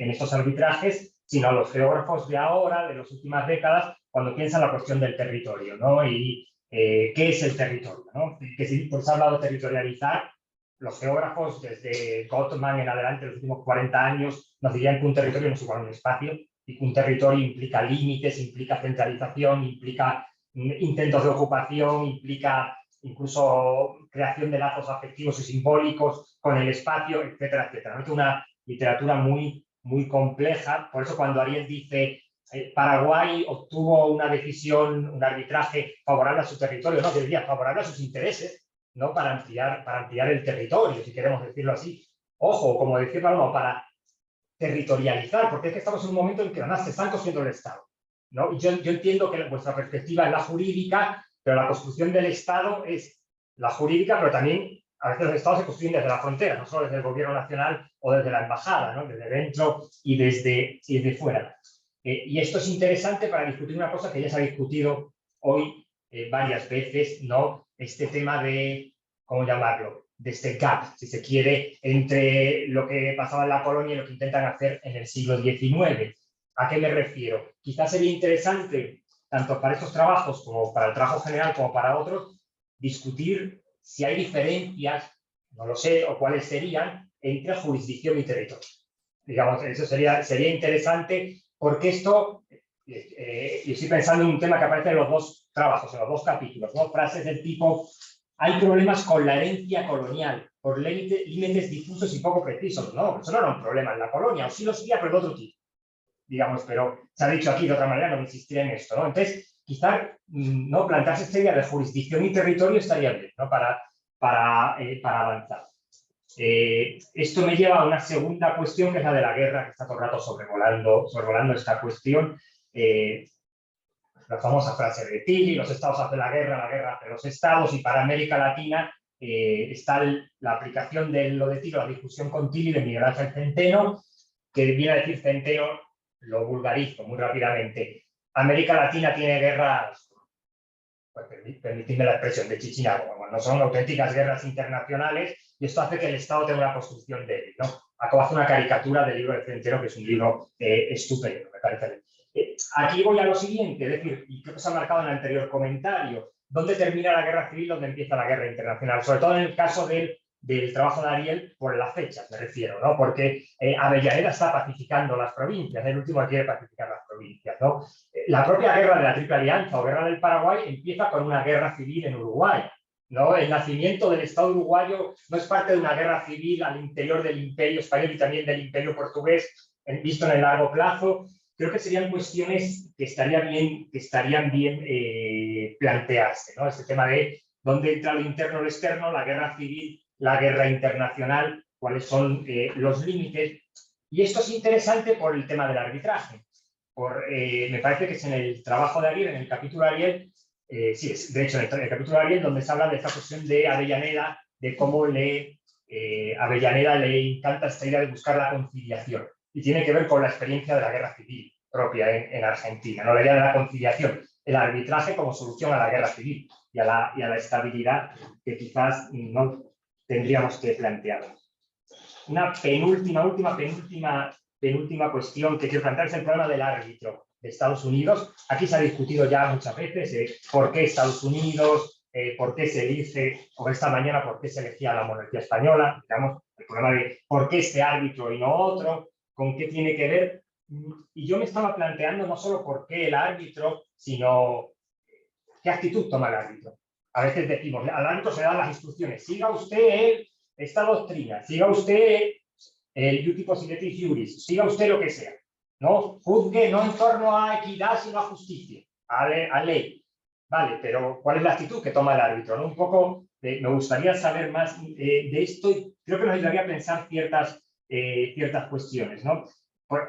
estos arbitrajes, sino a los geógrafos de ahora, de las últimas décadas, cuando piensan la cuestión del territorio, ¿no? Y qué es el territorio, ¿no? Que si se ha hablado de territorializar, los geógrafos desde Gottman en adelante, los últimos 40 años, nos dirían que un territorio no es igual a un espacio, y que un territorio implica límites, implica centralización, implica intentos de ocupación, implica incluso creación de lazos afectivos y simbólicos con el espacio, etcétera, etcétera. Es una literatura muy compleja. Por eso cuando Ariel dice Paraguay obtuvo una decisión, un arbitraje favorable a su territorio, no, diría favorable a sus intereses, ¿no? Para ampliar el territorio, si queremos decirlo así. Ojo, como decirlo, no, para territorializar, porque es que estamos en un momento en que además se están construyendo el Estado, ¿no? Y yo entiendo que vuestra perspectiva es la jurídica, pero la construcción del Estado es la jurídica, pero también a veces los Estados se construyen desde la frontera, no solo desde el gobierno nacional o desde la embajada, ¿no? Desde dentro y desde fuera. Y esto es interesante para discutir una cosa que ya se ha discutido hoy varias veces, ¿no? Este tema de, ¿cómo llamarlo?, de este gap, si se quiere, entre lo que pasaba en la colonia y lo que intentan hacer en el siglo XIX. ¿A qué me refiero? Quizás sería interesante, tanto para estos trabajos como para el trabajo general como para otros, discutir si hay diferencias, no lo sé, o cuáles serían, entre jurisdicción y territorio. Digamos, eso sería interesante, porque esto, y estoy pensando en un tema que aparece en los dos trabajos, en los dos capítulos, ¿no? Frases del tipo: hay problemas con la herencia colonial, por límites difusos y poco precisos. No, eso no era un problema en la colonia, o sí lo sería, pero de otro tipo. Digamos, pero se ha dicho aquí de otra manera, no insistiré en esto, ¿no? Entonces, quizás no plantearse esta idea de jurisdicción y territorio estaría bien, ¿no? Para avanzar. Esto me lleva a una segunda cuestión, que es la de la guerra, que está todo el rato sobrevolando esta cuestión. La famosa frase de Tilly: los estados hacen la guerra hace los estados, y para América Latina está la aplicación de lo de Tilly, la discusión con Tilly de Miguel Ángel Centeno, que viene a decir Centeno, lo vulgarizo muy rápidamente: América Latina tiene guerras, pues permitidme la expresión, de Chichinabo, no son auténticas guerras internacionales, y esto hace que el Estado tenga una construcción débil, ¿no? Acabo de hacer una caricatura del libro de Centeno, que es un libro estupendo, me parece. Aquí voy a lo siguiente, es decir, y creo que se ha marcado en el anterior comentario: ¿dónde termina la guerra civil? ¿Dónde empieza la guerra internacional? Sobre todo en el caso del trabajo de Ariel, por las fechas me refiero, ¿no? Porque Avellaneda está pacificando las provincias, el último que quiere pacificar las provincias, ¿no? La propia guerra de la Triple Alianza o guerra del Paraguay empieza con una guerra civil en Uruguay, ¿no? El nacimiento del Estado uruguayo no es parte de una guerra civil al interior del Imperio español y también del Imperio portugués, visto en el largo plazo. Creo que serían cuestiones que estarían bien plantearse, ¿no? Este tema de dónde entra lo interno o lo externo, la guerra civil, la guerra internacional, cuáles son los límites. Y esto es interesante por el tema del arbitraje. Me parece que es en el trabajo de Ariel, en el capítulo de Ariel, sí, es de hecho en el capítulo de Ariel, donde se habla de esta cuestión de Avellaneda, de cómo Avellaneda le encanta esta idea de buscar la conciliación. Y tiene que ver con la experiencia de la guerra civil propia en Argentina, no la idea de la conciliación, el arbitraje como solución a la guerra civil y a la estabilidad que quizás no tendríamos que plantear. Una penúltima cuestión que quiero plantear es el problema del árbitro de Estados Unidos. Aquí se ha discutido ya muchas veces por qué Estados Unidos, por qué se elige, o esta mañana por qué se elegía la monarquía española, digamos, el problema de por qué este árbitro y no otro, con qué tiene que ver. Y yo me estaba planteando no solo por qué el árbitro, sino qué actitud toma el árbitro. A veces decimos, al árbitro se dan las instrucciones: siga usted esta doctrina, siga usted el uti possidetis iuris, siga usted lo que sea, ¿no? Juzgue no en torno a equidad, sino a justicia, a ley. Vale, pero ¿cuál es la actitud que toma el árbitro, ¿no? Un poco, me gustaría saber más de esto, y creo que nos ayudaría a pensar ciertas cuestiones, ¿no?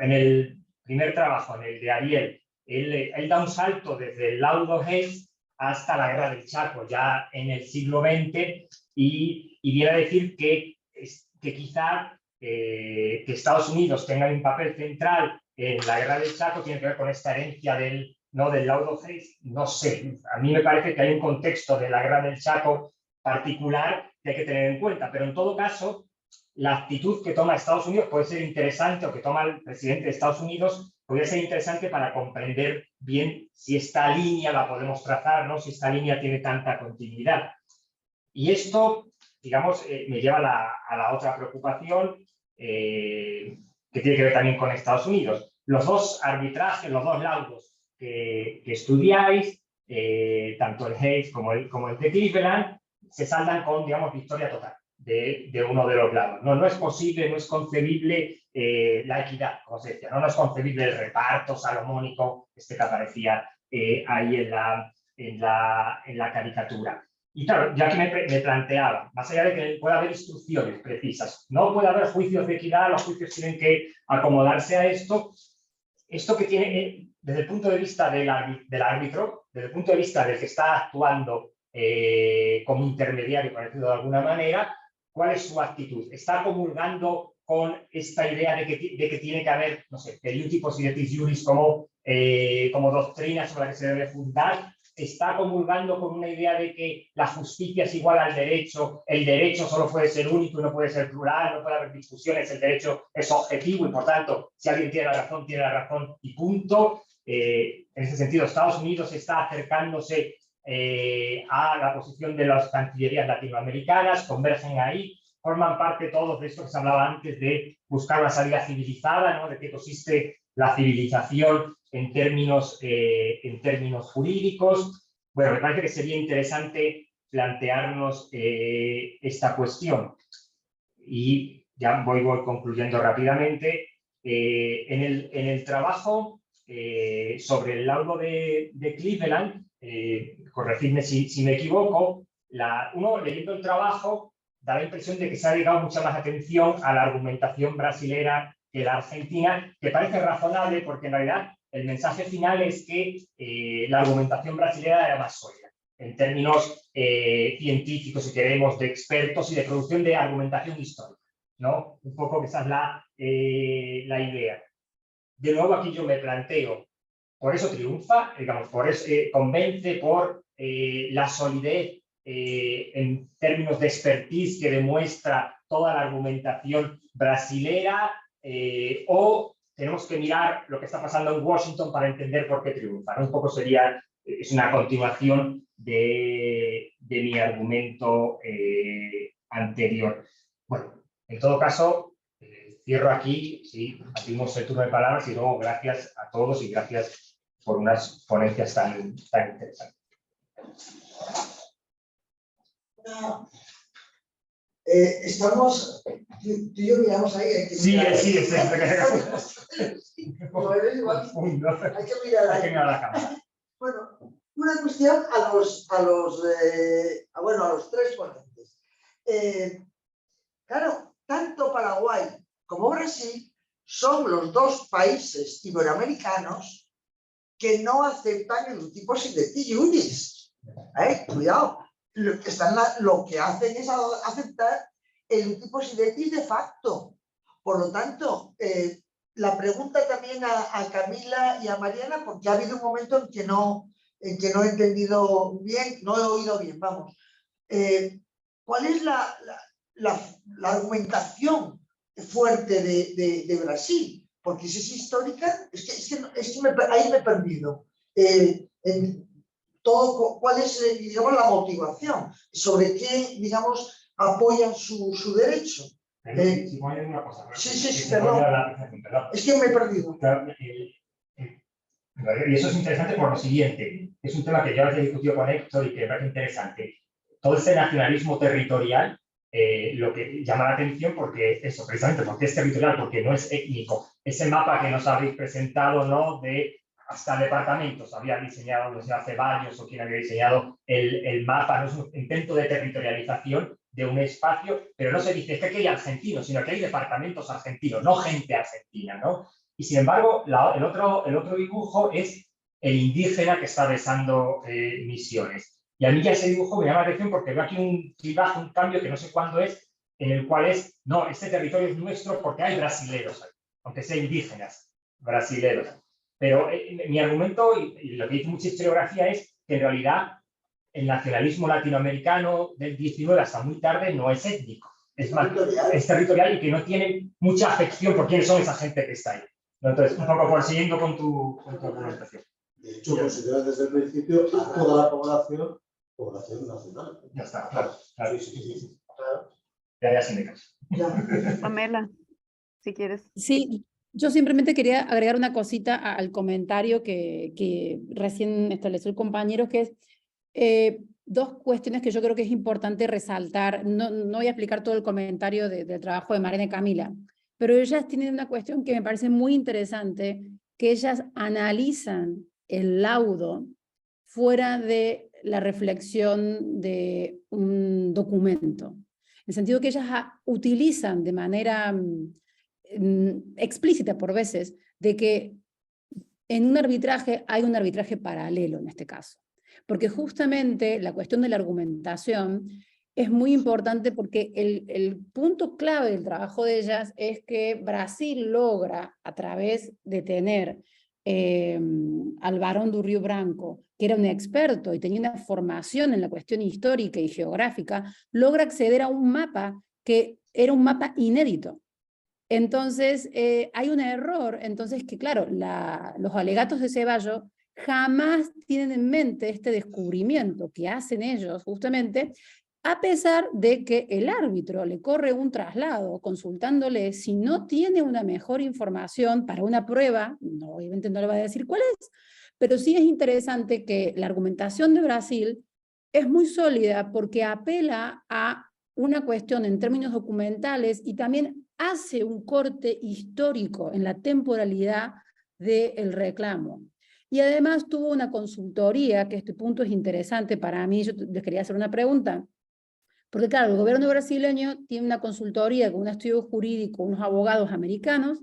En el primer trabajo, en el de Ariel, él da un salto desde el laudo Hayes hasta la guerra del Chaco, ya en el siglo XX, y viene a decir que quizá que Estados Unidos tenga un papel central en la guerra del Chaco tiene que ver con esta herencia del laudo Hayes. No sé, a mí me parece que hay un contexto de la guerra del Chaco particular que hay que tener en cuenta, pero en todo caso la actitud que toma Estados Unidos puede ser interesante, o que toma el presidente de Estados Unidos podría ser interesante para comprender bien si esta línea la podemos trazar, ¿no? Si esta línea tiene tanta continuidad. Y esto, digamos, me lleva a la otra preocupación que tiene que ver también con Estados Unidos. Los dos arbitrajes, los dos laudos que estudiáis, tanto el Hayes como el de Cleveland, se saldan con, digamos, victoria total de uno de los lados. No es posible, no es concebible la equidad, como se decía, no es concebible el reparto salomónico que aparecía ahí en la caricatura. Y claro, ya que me planteaba, más allá de que pueda haber instrucciones precisas, no puede haber juicios de equidad, los juicios tienen que acomodarse a esto que tiene, desde el punto de vista del árbitro, desde el punto de vista del que está actuando como intermediario, por decirlo de alguna manera, ¿cuál es su actitud? ¿Está comulgando con esta idea de que tiene que haber, no sé, el uti possidetis iuris como doctrina sobre la que se debe fundar? está comulgando con una idea de que la justicia es igual al derecho, el derecho solo puede ser único y no puede ser plural, no puede haber discusiones, el derecho es objetivo y por tanto, si alguien tiene la razón y punto. En ese sentido, Estados Unidos está acercándose a la posición de las cancillerías latinoamericanas, convergen ahí, forman parte todos de esto que se hablaba antes de buscar una salida civilizada, ¿no? De que consiste la civilización en términos jurídicos. Bueno, me parece que sería interesante plantearnos esta cuestión. Y ya voy concluyendo rápidamente. En el trabajo sobre el laudo de Cleveland, corregidme si me equivoco, uno leyendo el trabajo da la impresión de que se ha dedicado mucha más atención a la argumentación brasilera que la argentina, que parece razonable porque en realidad el mensaje final es que la argumentación brasilera era más sólida, en términos científicos, si queremos, de expertos y de producción de argumentación histórica, ¿no? Un poco que esa es la idea. De nuevo aquí yo me planteo, por eso triunfa, digamos, por eso convence por la solidez en términos de expertise que demuestra toda la argumentación brasilera, o tenemos que mirar lo que está pasando en Washington para entender por qué triunfa, ¿no? Un poco sería, es una continuación de mi argumento anterior. Bueno, en todo caso, cierro aquí, sí, abrimos el turno de palabras y luego gracias a todos y gracias por unas ponencias tan interesantes. Estamos, tú y yo miramos ahí. Hay que mirar. Sí. No eres igual. Hay que mirar ahí. La cámara. Bueno, una cuestión a los tres ponentes. Claro, tanto Paraguay como Brasil son los dos países iberoamericanos que no aceptan el uti possidetis iuris. Cuidado. Lo que hacen es aceptar el uti possidetis de facto. Por lo tanto, la pregunta también a Camila y a Mariana, porque ha habido un momento en que no he entendido bien, no he oído bien, vamos. ¿Cuál es la argumentación fuerte de Brasil? Porque si es histórica, ahí me he perdido. ¿Cuál es, digamos, la motivación? ¿Sobre qué, digamos, apoyan su derecho? Si puedo añadir una cosa. Sí, perdón. Es que me he perdido. Y eso es interesante por lo siguiente. Es un tema que yo a veces he discutido con Héctor y que me parece interesante. Todo ese nacionalismo territorial, lo que llama la atención porque eso, precisamente porque es territorial, porque no es étnico. Ese mapa que nos habéis presentado, ¿no? De hasta departamentos, había diseñado, no sé, Ceballos o quien había diseñado el mapa, no es un intento de territorialización de un espacio, pero no se dice que aquí hay argentinos, sino que hay departamentos argentinos, no gente argentina, ¿no? Y sin embargo, el otro dibujo es el indígena que está besando Misiones. Y a mí ya ese dibujo me llama la atención porque veo aquí un clivaje, un cambio que no sé cuándo es, en el cual es, no, este territorio es nuestro porque hay brasileros ahí, aunque sean indígenas brasileros. Pero mi argumento, y lo que dice mucha historiografía, es que en realidad el nacionalismo latinoamericano del 19 hasta muy tarde no es étnico, es territorial y que no tiene mucha afección por quiénes son esa gente que está ahí. Entonces, un poco por siguiendo con tu argumentación. De hecho, consideras desde el principio a toda la población nacional. Ya está, claro. Sí. Claro. Ya sin de caso. Pamela, si quieres. Sí, yo simplemente quería agregar una cosita al comentario que recién estableció el compañero, que es dos cuestiones que yo creo que es importante resaltar. No voy a explicar todo el comentario del trabajo de Mariana y Camila, pero ellas tienen una cuestión que me parece muy interesante, que ellas analizan el laudo fuera de la reflexión de un documento. En el sentido que ellas utilizan de manera explícita por veces, de que en un arbitraje hay un arbitraje paralelo en este caso. Porque justamente la cuestión de la argumentación es muy importante porque el punto clave del trabajo de ellas es que Brasil logra, a través de tener al Barón do Rio Branco que era un experto y tenía una formación en la cuestión histórica y geográfica, logra acceder a un mapa que era un mapa inédito. Entonces, hay un error, entonces que claro, los alegatos de Ceballos jamás tienen en mente este descubrimiento que hacen ellos justamente, a pesar de que el árbitro le corre un traslado consultándole si no tiene una mejor información para una prueba, no, obviamente no le va a decir cuál es, pero sí es interesante que la argumentación de Brasil es muy sólida porque apela a una cuestión en términos documentales y también hace un corte histórico en la temporalidad del reclamo. Y además tuvo una consultoría, que este punto es interesante para mí, yo les quería hacer una pregunta, porque claro, el gobierno brasileño tiene una consultoría con un estudio jurídico, unos abogados americanos,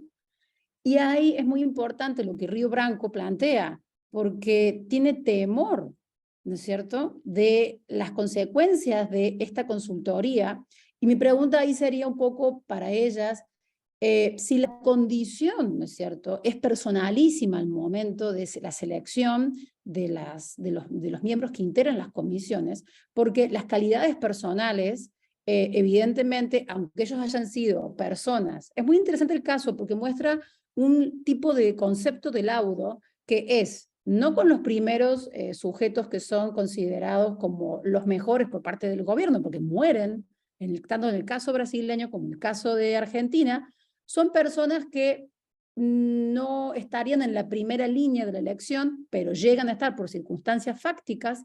y ahí es muy importante lo que Río Branco plantea, porque tiene temor, ¿no es cierto?, de las consecuencias de esta consultoría. Y mi pregunta ahí sería un poco para ellas, si la condición, ¿no es cierto?, es personalísima al momento de la selección de los miembros que integran las comisiones, porque las calidades personales, evidentemente, aunque ellos hayan sido personas, es muy interesante el caso porque muestra un tipo de concepto de laudo que es, no con los primeros sujetos que son considerados como los mejores por parte del gobierno, porque mueren, tanto en el caso brasileño como en el caso de Argentina, son personas que no estarían en la primera línea de la elección, pero llegan a estar por circunstancias fácticas.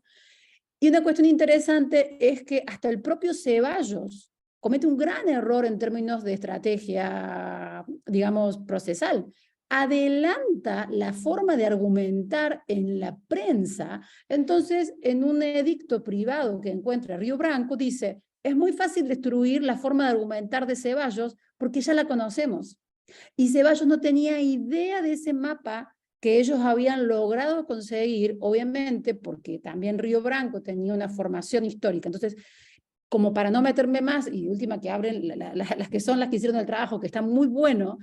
Y una cuestión interesante es que hasta el propio Ceballos comete un gran error en términos de estrategia, digamos, procesal. Adelanta la forma de argumentar en la prensa. Entonces, en un edicto privado que encuentra Río Branco, dice, es muy fácil destruir la forma de argumentar de Ceballos porque ya la conocemos. Y Ceballos no tenía idea de ese mapa que ellos habían logrado conseguir, obviamente, porque también Río Branco tenía una formación histórica. Entonces, como para no meterme más, y última que abren las que son las que hicieron el trabajo, que está muy bueno,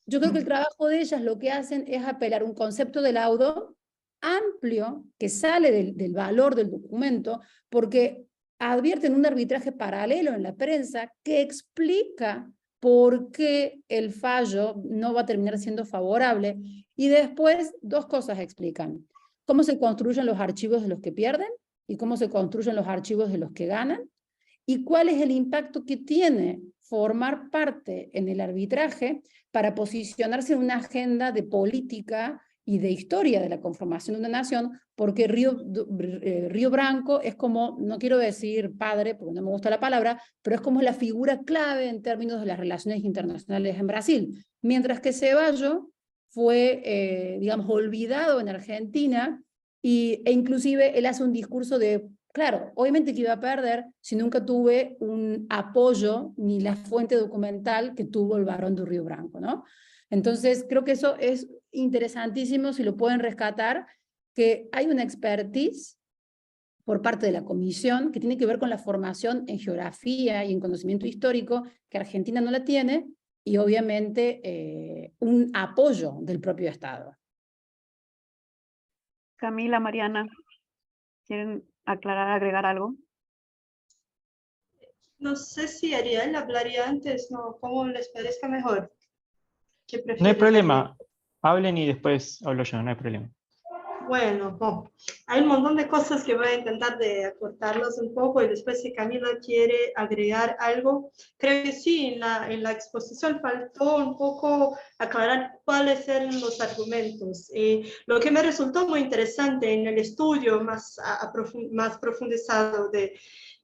yo creo que el trabajo de ellas lo que hacen es apelar a un concepto de laudo amplio que sale del valor del documento, porque advierten un arbitraje paralelo en la prensa que explica por qué el fallo no va a terminar siendo favorable. Y después, dos cosas explican. Cómo se construyen los archivos de los que pierden y cómo se construyen los archivos de los que ganan. Y cuál es el impacto que tiene formar parte en el arbitraje para posicionarse en una agenda de política y de historia de la conformación de una nación, porque Río Branco es como, no quiero decir padre, porque no me gusta la palabra, pero es como la figura clave en términos de las relaciones internacionales en Brasil, mientras que Ceballos fue, digamos, olvidado en Argentina, e inclusive él hace un discurso de, claro, obviamente que iba a perder si nunca tuve un apoyo ni la fuente documental que tuvo el Barón de Río Branco, ¿no? Entonces, creo que eso es interesantísimo si lo pueden rescatar, que hay una expertise por parte de la comisión que tiene que ver con la formación en geografía y en conocimiento histórico, que Argentina no la tiene, y obviamente un apoyo del propio Estado. Camila, Mariana, ¿quieren aclarar, agregar algo? No sé si Ariel hablaría antes, ¿no? ¿Cómo les parezca mejor? ¿Qué No hay prefieres? problema, hablen y después hablo yo, no hay problema. Bueno, hay un montón de cosas que voy a intentar de acortarlas un poco y después si Camila quiere agregar algo. Creo que sí, en la exposición faltó un poco aclarar cuáles eran los argumentos. Lo que me resultó muy interesante en el estudio más profundizado de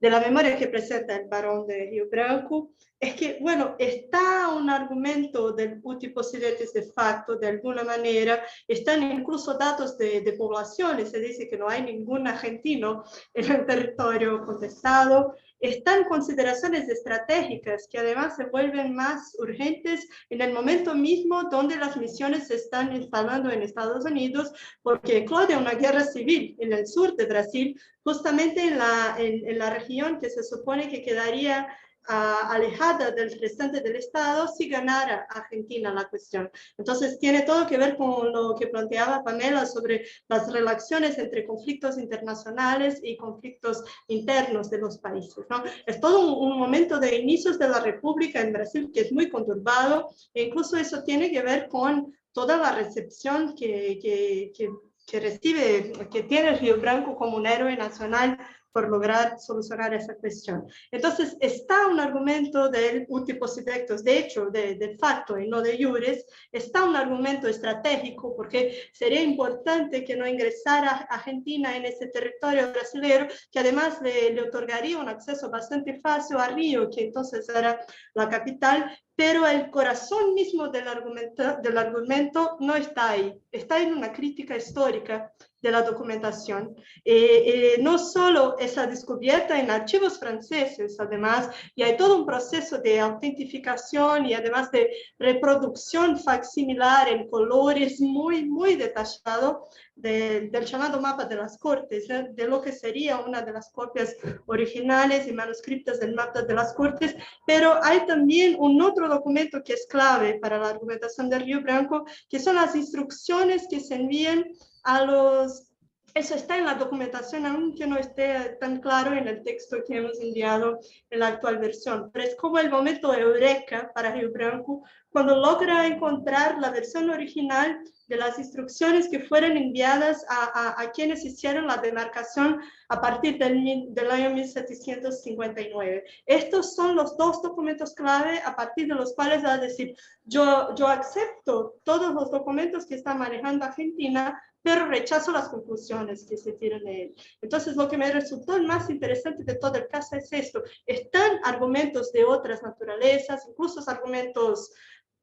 la memoria que presenta el Barón de Río Branco, es que, bueno, está un argumento del uti possidetis de facto, de alguna manera, están incluso datos de poblaciones, se dice que no hay ningún argentino en el territorio contestado, están consideraciones estratégicas que además se vuelven más urgentes en el momento mismo donde las misiones se están instalando en Estados Unidos, porque eclode una guerra civil en el sur de Brasil, justamente en la región que se supone que quedaría alejada del restante del Estado si ganara Argentina la cuestión. Entonces tiene todo que ver con lo que planteaba Pamela sobre las relaciones entre conflictos internacionales y conflictos internos de los países, ¿no? Es todo un momento de inicios de la República en Brasil que es muy conturbado, e incluso eso tiene que ver con toda la recepción que tiene Río Branco como un héroe nacional por lograr solucionar esa cuestión. Entonces, está un argumento del uti possidelectus, de hecho, de facto y no de iures, está un argumento estratégico porque sería importante que no ingresara Argentina en ese territorio brasileño, que además le otorgaría un acceso bastante fácil a Río, que entonces era la capital, pero el corazón mismo del argumento no está ahí, está en una crítica histórica de la documentación. No solo esa descubierta en archivos franceses, además, y hay todo un proceso de autentificación y además de reproducción facsimilar en colores muy, muy detallado del llamado mapa de las Cortes, de lo que sería una de las copias originales y manuscritas del mapa de las Cortes, pero hay también un otro documento que es clave para la argumentación de Río Branco, que son las instrucciones que se envían a los... Eso está en la documentación, aunque no esté tan claro en el texto que hemos enviado en la actual versión. Pero es como el momento eureka para Río Branco, cuando logra encontrar la versión original de las instrucciones que fueron enviadas a quienes hicieron la demarcación a partir del año 1759. Estos son los dos documentos clave a partir de los cuales va a decir, yo acepto todos los documentos que está manejando Argentina, pero rechazo las conclusiones que se tiran de él. Entonces, lo que me resultó más interesante de todo el caso es esto. Están argumentos de otras naturalezas, incluso argumentos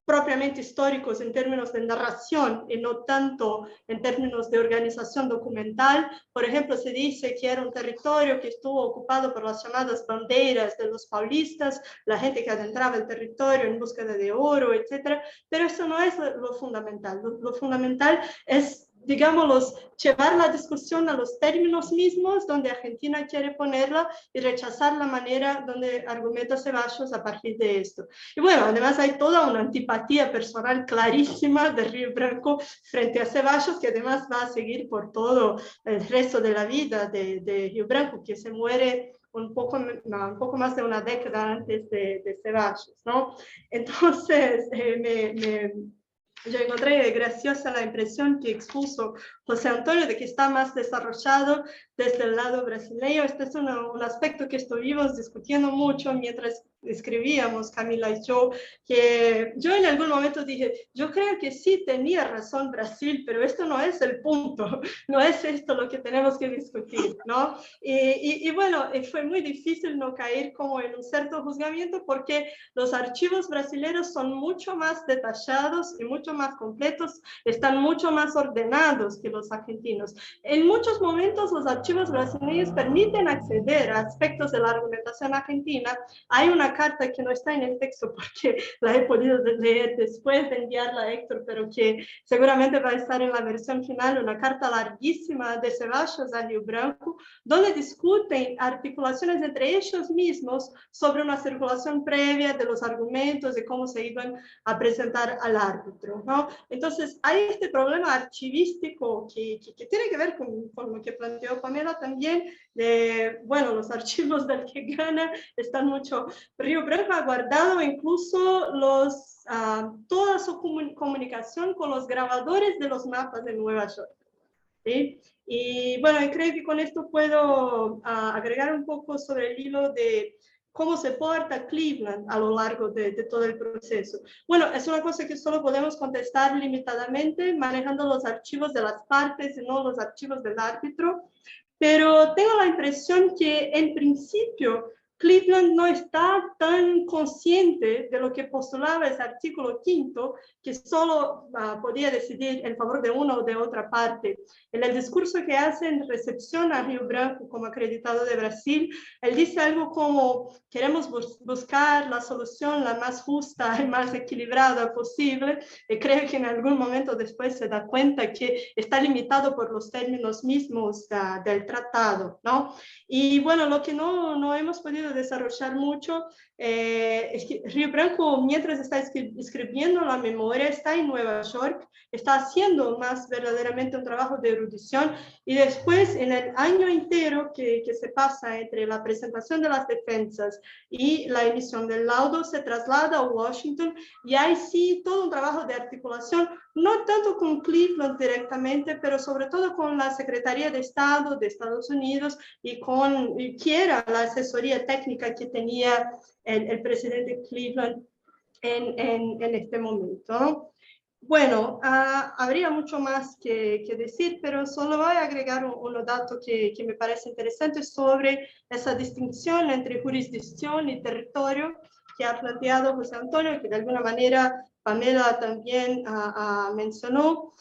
propiamente históricos en términos de narración y no tanto en términos de organización documental. Por ejemplo, se dice que era un territorio que estuvo ocupado por las llamadas banderas de los paulistas, la gente que adentraba el territorio en búsqueda de oro, etc. Pero eso no es lo fundamental. Lo fundamental es, digamos, llevar la discusión a los términos mismos donde Argentina quiere ponerla y rechazar la manera donde argumenta Ceballos a partir de esto. Y bueno, además hay toda una antipatía personal clarísima de Río Branco frente a Ceballos, que además va a seguir por todo el resto de la vida de Río Branco, que se muere un poco más de una década antes de Ceballos, ¿no? Entonces, yo encontré graciosa la impresión que expuso José Antonio de que está más desarrollado desde el lado brasileño. Este es un aspecto que estuvimos discutiendo mucho mientras escribíamos, Camila y yo, que yo en algún momento dije, yo creo que sí tenía razón Brasil, pero esto no es el punto, no es esto lo que tenemos que discutir, ¿no? Y bueno, fue muy difícil no caer como en un cierto juzgamiento porque los archivos brasileños son mucho más detallados y mucho más completos, están mucho más ordenados que los argentinos. En muchos momentos los archivos brasileños permiten acceder a aspectos de la argumentación argentina. Hay una carta que no está en el texto porque la he podido leer después de enviarla a Héctor, pero que seguramente va a estar en la versión final, una carta larguísima de Ceballos a Río Branco, donde discuten articulaciones entre ellos mismos sobre una circulación previa de los argumentos, de cómo se iban a presentar al árbitro, ¿no? Entonces, hay este problema archivístico que tiene que ver con lo que planteó Pamela también, de, bueno, los archivos del que gana están mucho. Río Branco ha guardado incluso toda su comunicación con los grabadores de los mapas de Nueva York, ¿sí? Y bueno, creo que con esto puedo agregar un poco sobre el hilo de cómo se porta Cleveland a lo largo de todo el proceso. Bueno, es una cosa que solo podemos contestar limitadamente manejando los archivos de las partes y no los archivos del árbitro, pero tengo la impresión que en principio Cleveland no está tan consciente de lo que postulaba ese artículo 5, que solo podía decidir en favor de una o de otra parte. En el discurso que hace en recepción a Río Branco como acreditado de Brasil, él dice algo como, queremos buscar la solución la más justa y más equilibrada posible, y creo que en algún momento después se da cuenta que está limitado por los términos mismos del tratado, ¿no? Y bueno, lo que no hemos podido podido desarrollar mucho. Es que Río Branco, mientras está escribiendo la memoria, está en Nueva York, está haciendo más verdaderamente un trabajo de erudición, y después en el año entero que se pasa entre la presentación de las defensas y la emisión del laudo, se traslada a Washington, y hay sí todo un trabajo de articulación, no tanto con Cleveland directamente, pero sobre todo con la Secretaría de Estado de Estados Unidos y con que era la asesoría técnica que tenía el presidente Cleveland en este momento, ¿no? Bueno, habría mucho más que decir, pero solo voy a agregar unos datos que me parece interesante sobre esa distinción entre jurisdicción y territorio que ha planteado José Antonio, que de alguna manera Pamela también mencionó.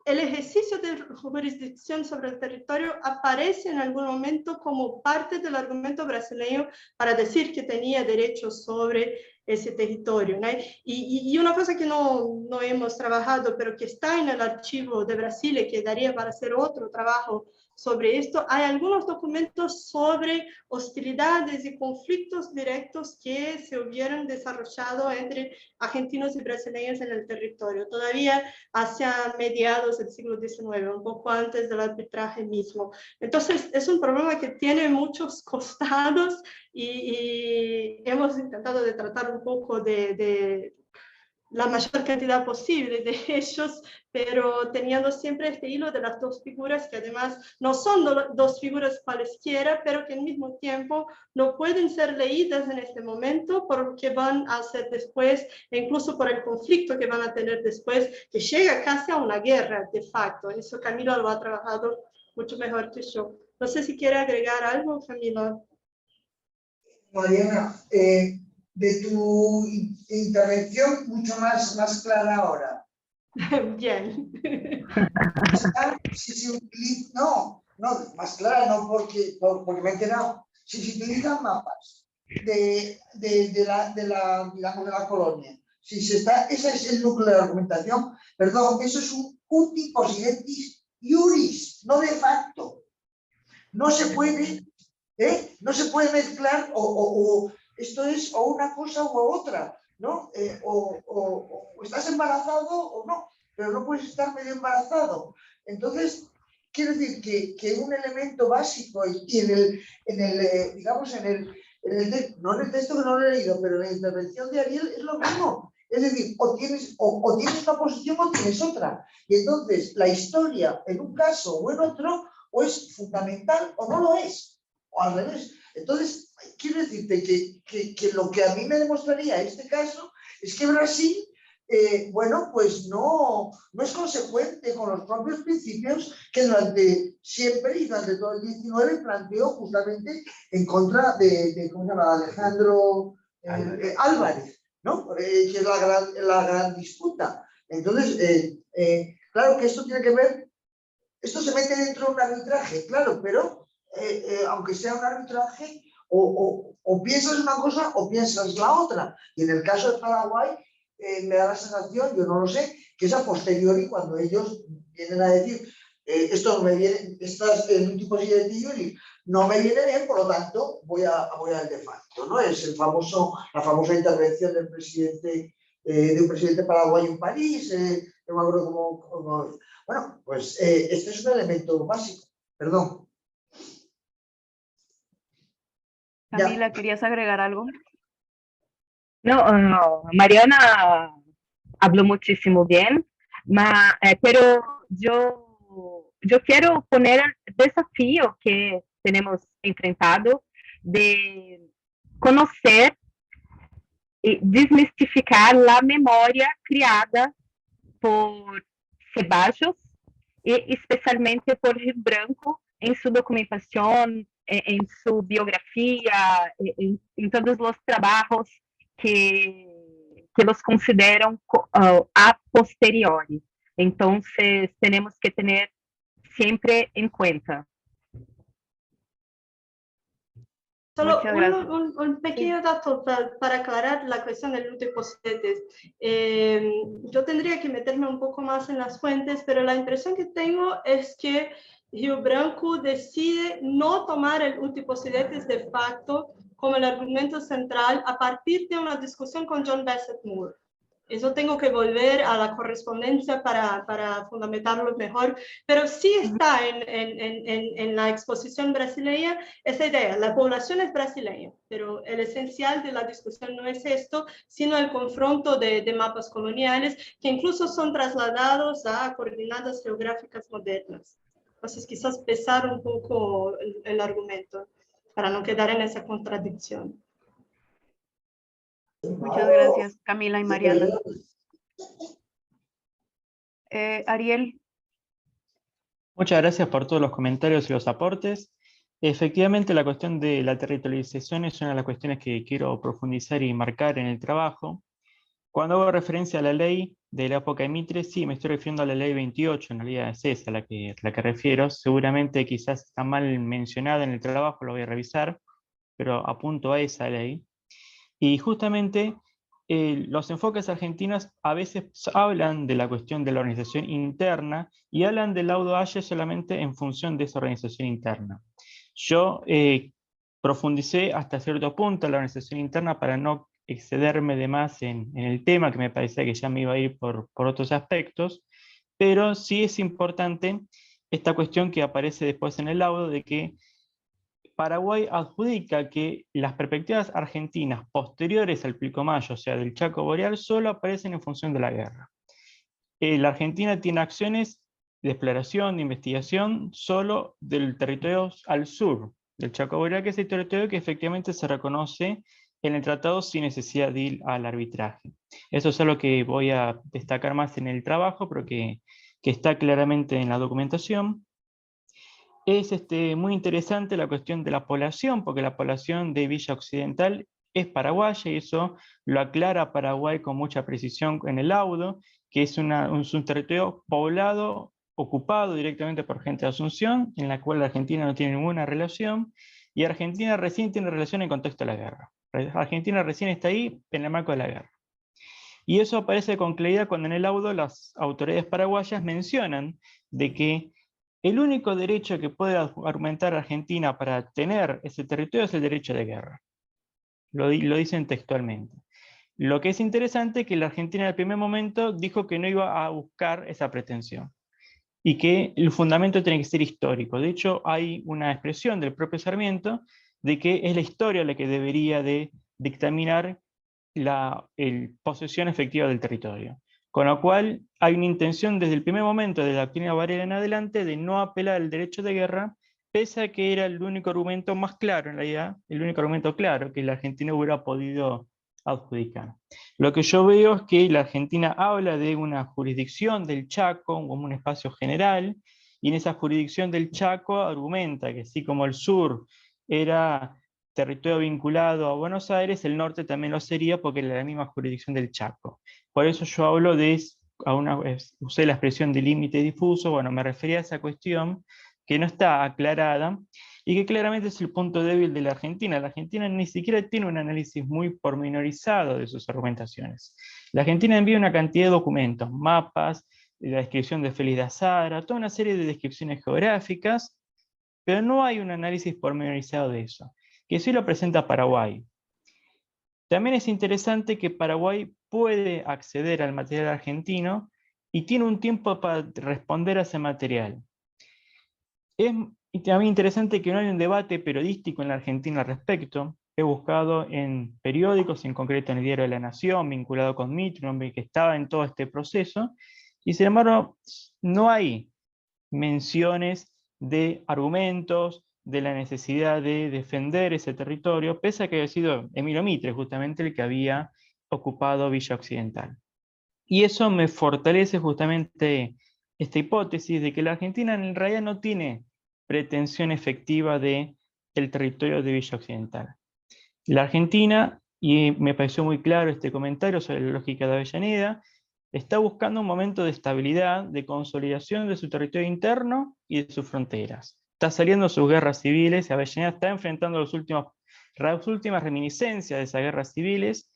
El ejercicio de jurisdicción sobre el territorio aparece en algún momento como parte del argumento brasileño para decir que tenía derechos sobre ese territorio, ¿no? Y una cosa que no hemos trabajado, pero que está en el archivo de Brasil y que daría para hacer otro trabajo sobre esto, hay algunos documentos sobre hostilidades y conflictos directos que se hubieran desarrollado entre argentinos y brasileños en el territorio, todavía hacia mediados del siglo XIX, un poco antes del arbitraje mismo. Entonces, es un problema que tiene muchos costados y hemos intentado de tratar un poco de la mayor cantidad posible de ellos, pero teniendo siempre este hilo de las dos figuras, que además no son dos figuras cualesquiera, pero que al mismo tiempo no pueden ser leídas en este momento porque van a ser después, e incluso por el conflicto que van a tener después, que llega casi a una guerra de facto. Eso Camilo lo ha trabajado mucho mejor que yo. No sé si quiere agregar algo, Camilo. Mariana, de tu intervención mucho más clara ahora. Bien. Si se utiliza, no, más clara no porque me he enterado. Si se utilizan mapas de la colonia, ese es el núcleo de la argumentación, perdón, eso es un tipo sidentis iuris, no de facto. No se puede, no se puede mezclar o esto es o una cosa u otra, ¿no? O estás embarazado o no, pero no puedes estar medio embarazado. Entonces, quiero decir que un elemento básico y digamos, no en el texto que no lo he leído, pero en la intervención de Ariel es lo mismo. Es decir, o tienes una posición o tienes otra. Y entonces, la historia en un caso o en otro, o es fundamental o no lo es, o al revés. Entonces, quiero decirte que lo que a mí me demostraría este caso es que Brasil, bueno, pues no es consecuente con los propios principios que durante siempre y durante todo el 19 planteó justamente en contra de ¿cómo se llama? Alejandro Álvarez, ¿no? Que es la gran disputa. Entonces, claro que esto tiene que ver. Esto se mete dentro de un arbitraje, claro, pero aunque sea un arbitraje, o piensas una cosa o piensas la otra. Y en el caso de Paraguay, me da la sensación, yo no lo sé, que es a posteriori cuando ellos vienen a decir esto no me viene, estas tipo de no me viene bien, por lo tanto voy al de facto, ¿no? Es la famosa intervención del presidente, de un presidente paraguayo en París, no me acuerdo cómo. Bueno, pues este es un elemento básico. Perdón. Camila, ¿querías agregar algo? No, Mariana habló muchísimo bien, pero yo quiero poner el desafío que tenemos enfrentado de conocer y desmistificar la memoria creada por Ceballos y especialmente por Rio Branco en su documentación, en su biografía, en todos los trabajos que los consideran a posteriori. Entonces, tenemos que tener siempre en cuenta. Solo un pequeño dato para aclarar la cuestión del luto y possetes. Yo tendría que meterme un poco más en las fuentes, pero la impresión que tengo es que Rio Branco decide no tomar el utilposidetis de facto como el argumento central a partir de una discusión con John Bassett Moore. Eso tengo que volver a la correspondencia para fundamentarlo mejor, pero sí está en la exposición brasileña esa idea. La población es brasileña, pero el esencial de la discusión no es esto, sino el confronto de mapas coloniales que incluso son trasladados a coordenadas geográficas modernas. Entonces quizás pesar un poco el argumento para no quedar en esa contradicción. Muchas gracias, Camila y Mariana. Ariel. Muchas gracias por todos los comentarios y los aportes. Efectivamente, la cuestión de la territorialización es una de las cuestiones que quiero profundizar y marcar en el trabajo. Cuando hago referencia a la ley de la época de Mitre, sí, me estoy refiriendo a la ley 28, en realidad es esa la que refiero. Seguramente quizás está mal mencionada en el trabajo, lo voy a revisar, pero apunto a esa ley. Y justamente los enfoques argentinos a veces hablan de la cuestión de la organización interna y hablan del laudo Haye solamente en función de esa organización interna. Yo profundicé hasta cierto punto la organización interna para no excederme de más en el tema, que me parecía que ya me iba a ir por otros aspectos, pero sí es importante esta cuestión que aparece después en el laudo de que Paraguay adjudica que las perspectivas argentinas posteriores al Pilcomayo, o sea, del Chaco Boreal, solo aparecen en función de la guerra. La Argentina tiene acciones de exploración, de investigación, solo del territorio al sur del Chaco Boreal, que es el territorio que efectivamente se reconoce en el tratado sin necesidad de ir al arbitraje. Eso es algo que voy a destacar más en el trabajo, pero que está claramente en la documentación. Es muy interesante la cuestión de la población, porque la población de Villa Occidental es paraguaya, y eso lo aclara Paraguay con mucha precisión en el laudo, que es un territorio poblado, ocupado directamente por gente de Asunción, en la cual la Argentina no tiene ninguna relación, y Argentina recién tiene relación en contexto de la guerra. Argentina recién está ahí en el marco de la guerra. Y eso aparece con claridad cuando en el laudo las autoridades paraguayas mencionan de que el único derecho que puede argumentar Argentina para tener ese territorio es el derecho de guerra. Lo dicen textualmente. Lo que es interesante es que la Argentina en el primer momento dijo que no iba a buscar esa pretensión y que el fundamento tiene que ser histórico. De hecho, hay una expresión del propio Sarmiento de que es la historia la que debería de dictaminar la posesión efectiva del territorio. Con lo cual hay una intención desde el primer momento de la doctrina Varela en adelante de no apelar al derecho de guerra, pese a que era el único argumento más claro, en realidad, el único argumento claro que la Argentina hubiera podido adjudicar. Lo que yo veo es que la Argentina habla de una jurisdicción del Chaco como un espacio general, y en esa jurisdicción del Chaco argumenta que así como el sur era territorio vinculado a Buenos Aires, el norte también lo sería porque era la misma jurisdicción del Chaco. Por eso yo hablo usé la expresión de límite difuso, bueno, me refería a esa cuestión que no está aclarada y que claramente es el punto débil de la Argentina. La Argentina ni siquiera tiene un análisis muy pormenorizado de sus argumentaciones. La Argentina envía una cantidad de documentos, mapas, la descripción de Félix de Azara, toda una serie de descripciones geográficas, pero no hay un análisis pormenorizado de eso, que sí lo presenta Paraguay. También es interesante que Paraguay puede acceder al material argentino y tiene un tiempo para responder a ese material. Es también interesante que no hay un debate periodístico en la Argentina al respecto. He buscado en periódicos, en concreto en el Diario de la Nación, vinculado con Mitre, un hombre que estaba en todo este proceso, y sin embargo no hay menciones de argumentos, de la necesidad de defender ese territorio, pese a que había sido Emilio Mitre justamente el que había ocupado Villa Occidental. Y eso me fortalece justamente esta hipótesis de que la Argentina en realidad no tiene pretensión efectiva del territorio de Villa Occidental. La Argentina, y me pareció muy claro este comentario sobre la lógica de Avellaneda, está buscando un momento de estabilidad, de consolidación de su territorio interno y de sus fronteras. Está saliendo de sus guerras civiles, y Avellaneda está enfrentando las últimas reminiscencias de esas guerras civiles,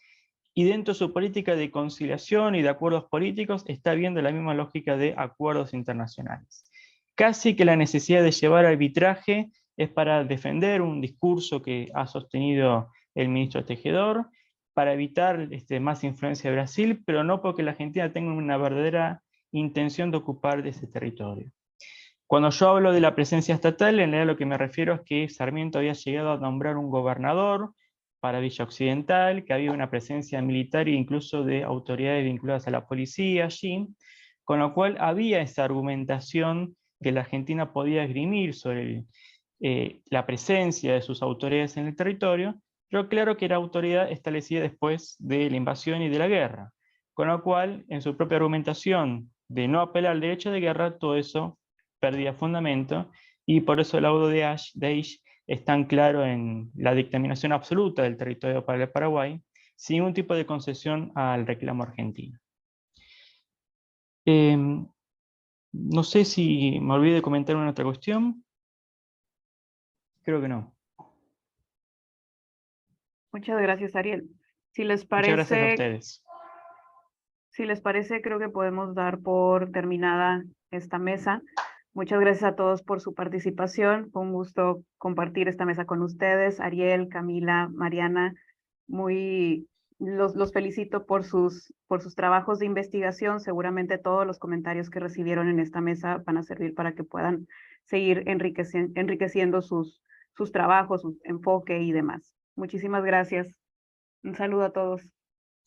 y dentro de su política de conciliación y de acuerdos políticos está viendo la misma lógica de acuerdos internacionales. casi que la necesidad de llevar arbitraje es para defender un discurso que ha sostenido el ministro Tejedor, para evitar más influencia de Brasil, pero no porque la Argentina tenga una verdadera intención de ocupar de ese territorio. Cuando yo hablo de la presencia estatal, en realidad lo que me refiero es que Sarmiento había llegado a nombrar un gobernador para Villa Occidental, que había una presencia militar e incluso de autoridades vinculadas a la policía allí, con lo cual había esa argumentación que la Argentina podía esgrimir sobre la presencia de sus autoridades en el territorio, pero claro que era autoridad establecida después de la invasión y de la guerra, con lo cual en su propia argumentación de no apelar al derecho de guerra, todo eso perdía fundamento, y por eso el laudo de Aish es tan claro en la dictaminación absoluta del territorio para el Paraguay, sin un tipo de concesión al reclamo argentino. No sé si me olvidé de comentar una otra cuestión. Creo que no. Muchas gracias, Ariel. Si les Muchas gracias a parece, ustedes. si les parece, creo que podemos dar por terminada esta mesa. Muchas gracias a todos por su participación. Fue un gusto compartir esta mesa con ustedes. Ariel, Camila, Mariana, los felicito por sus trabajos de investigación. Seguramente todos los comentarios que recibieron en esta mesa van a servir para que puedan seguir enriqueciendo sus trabajos, su enfoque y demás. Muchísimas gracias. Un saludo a todos.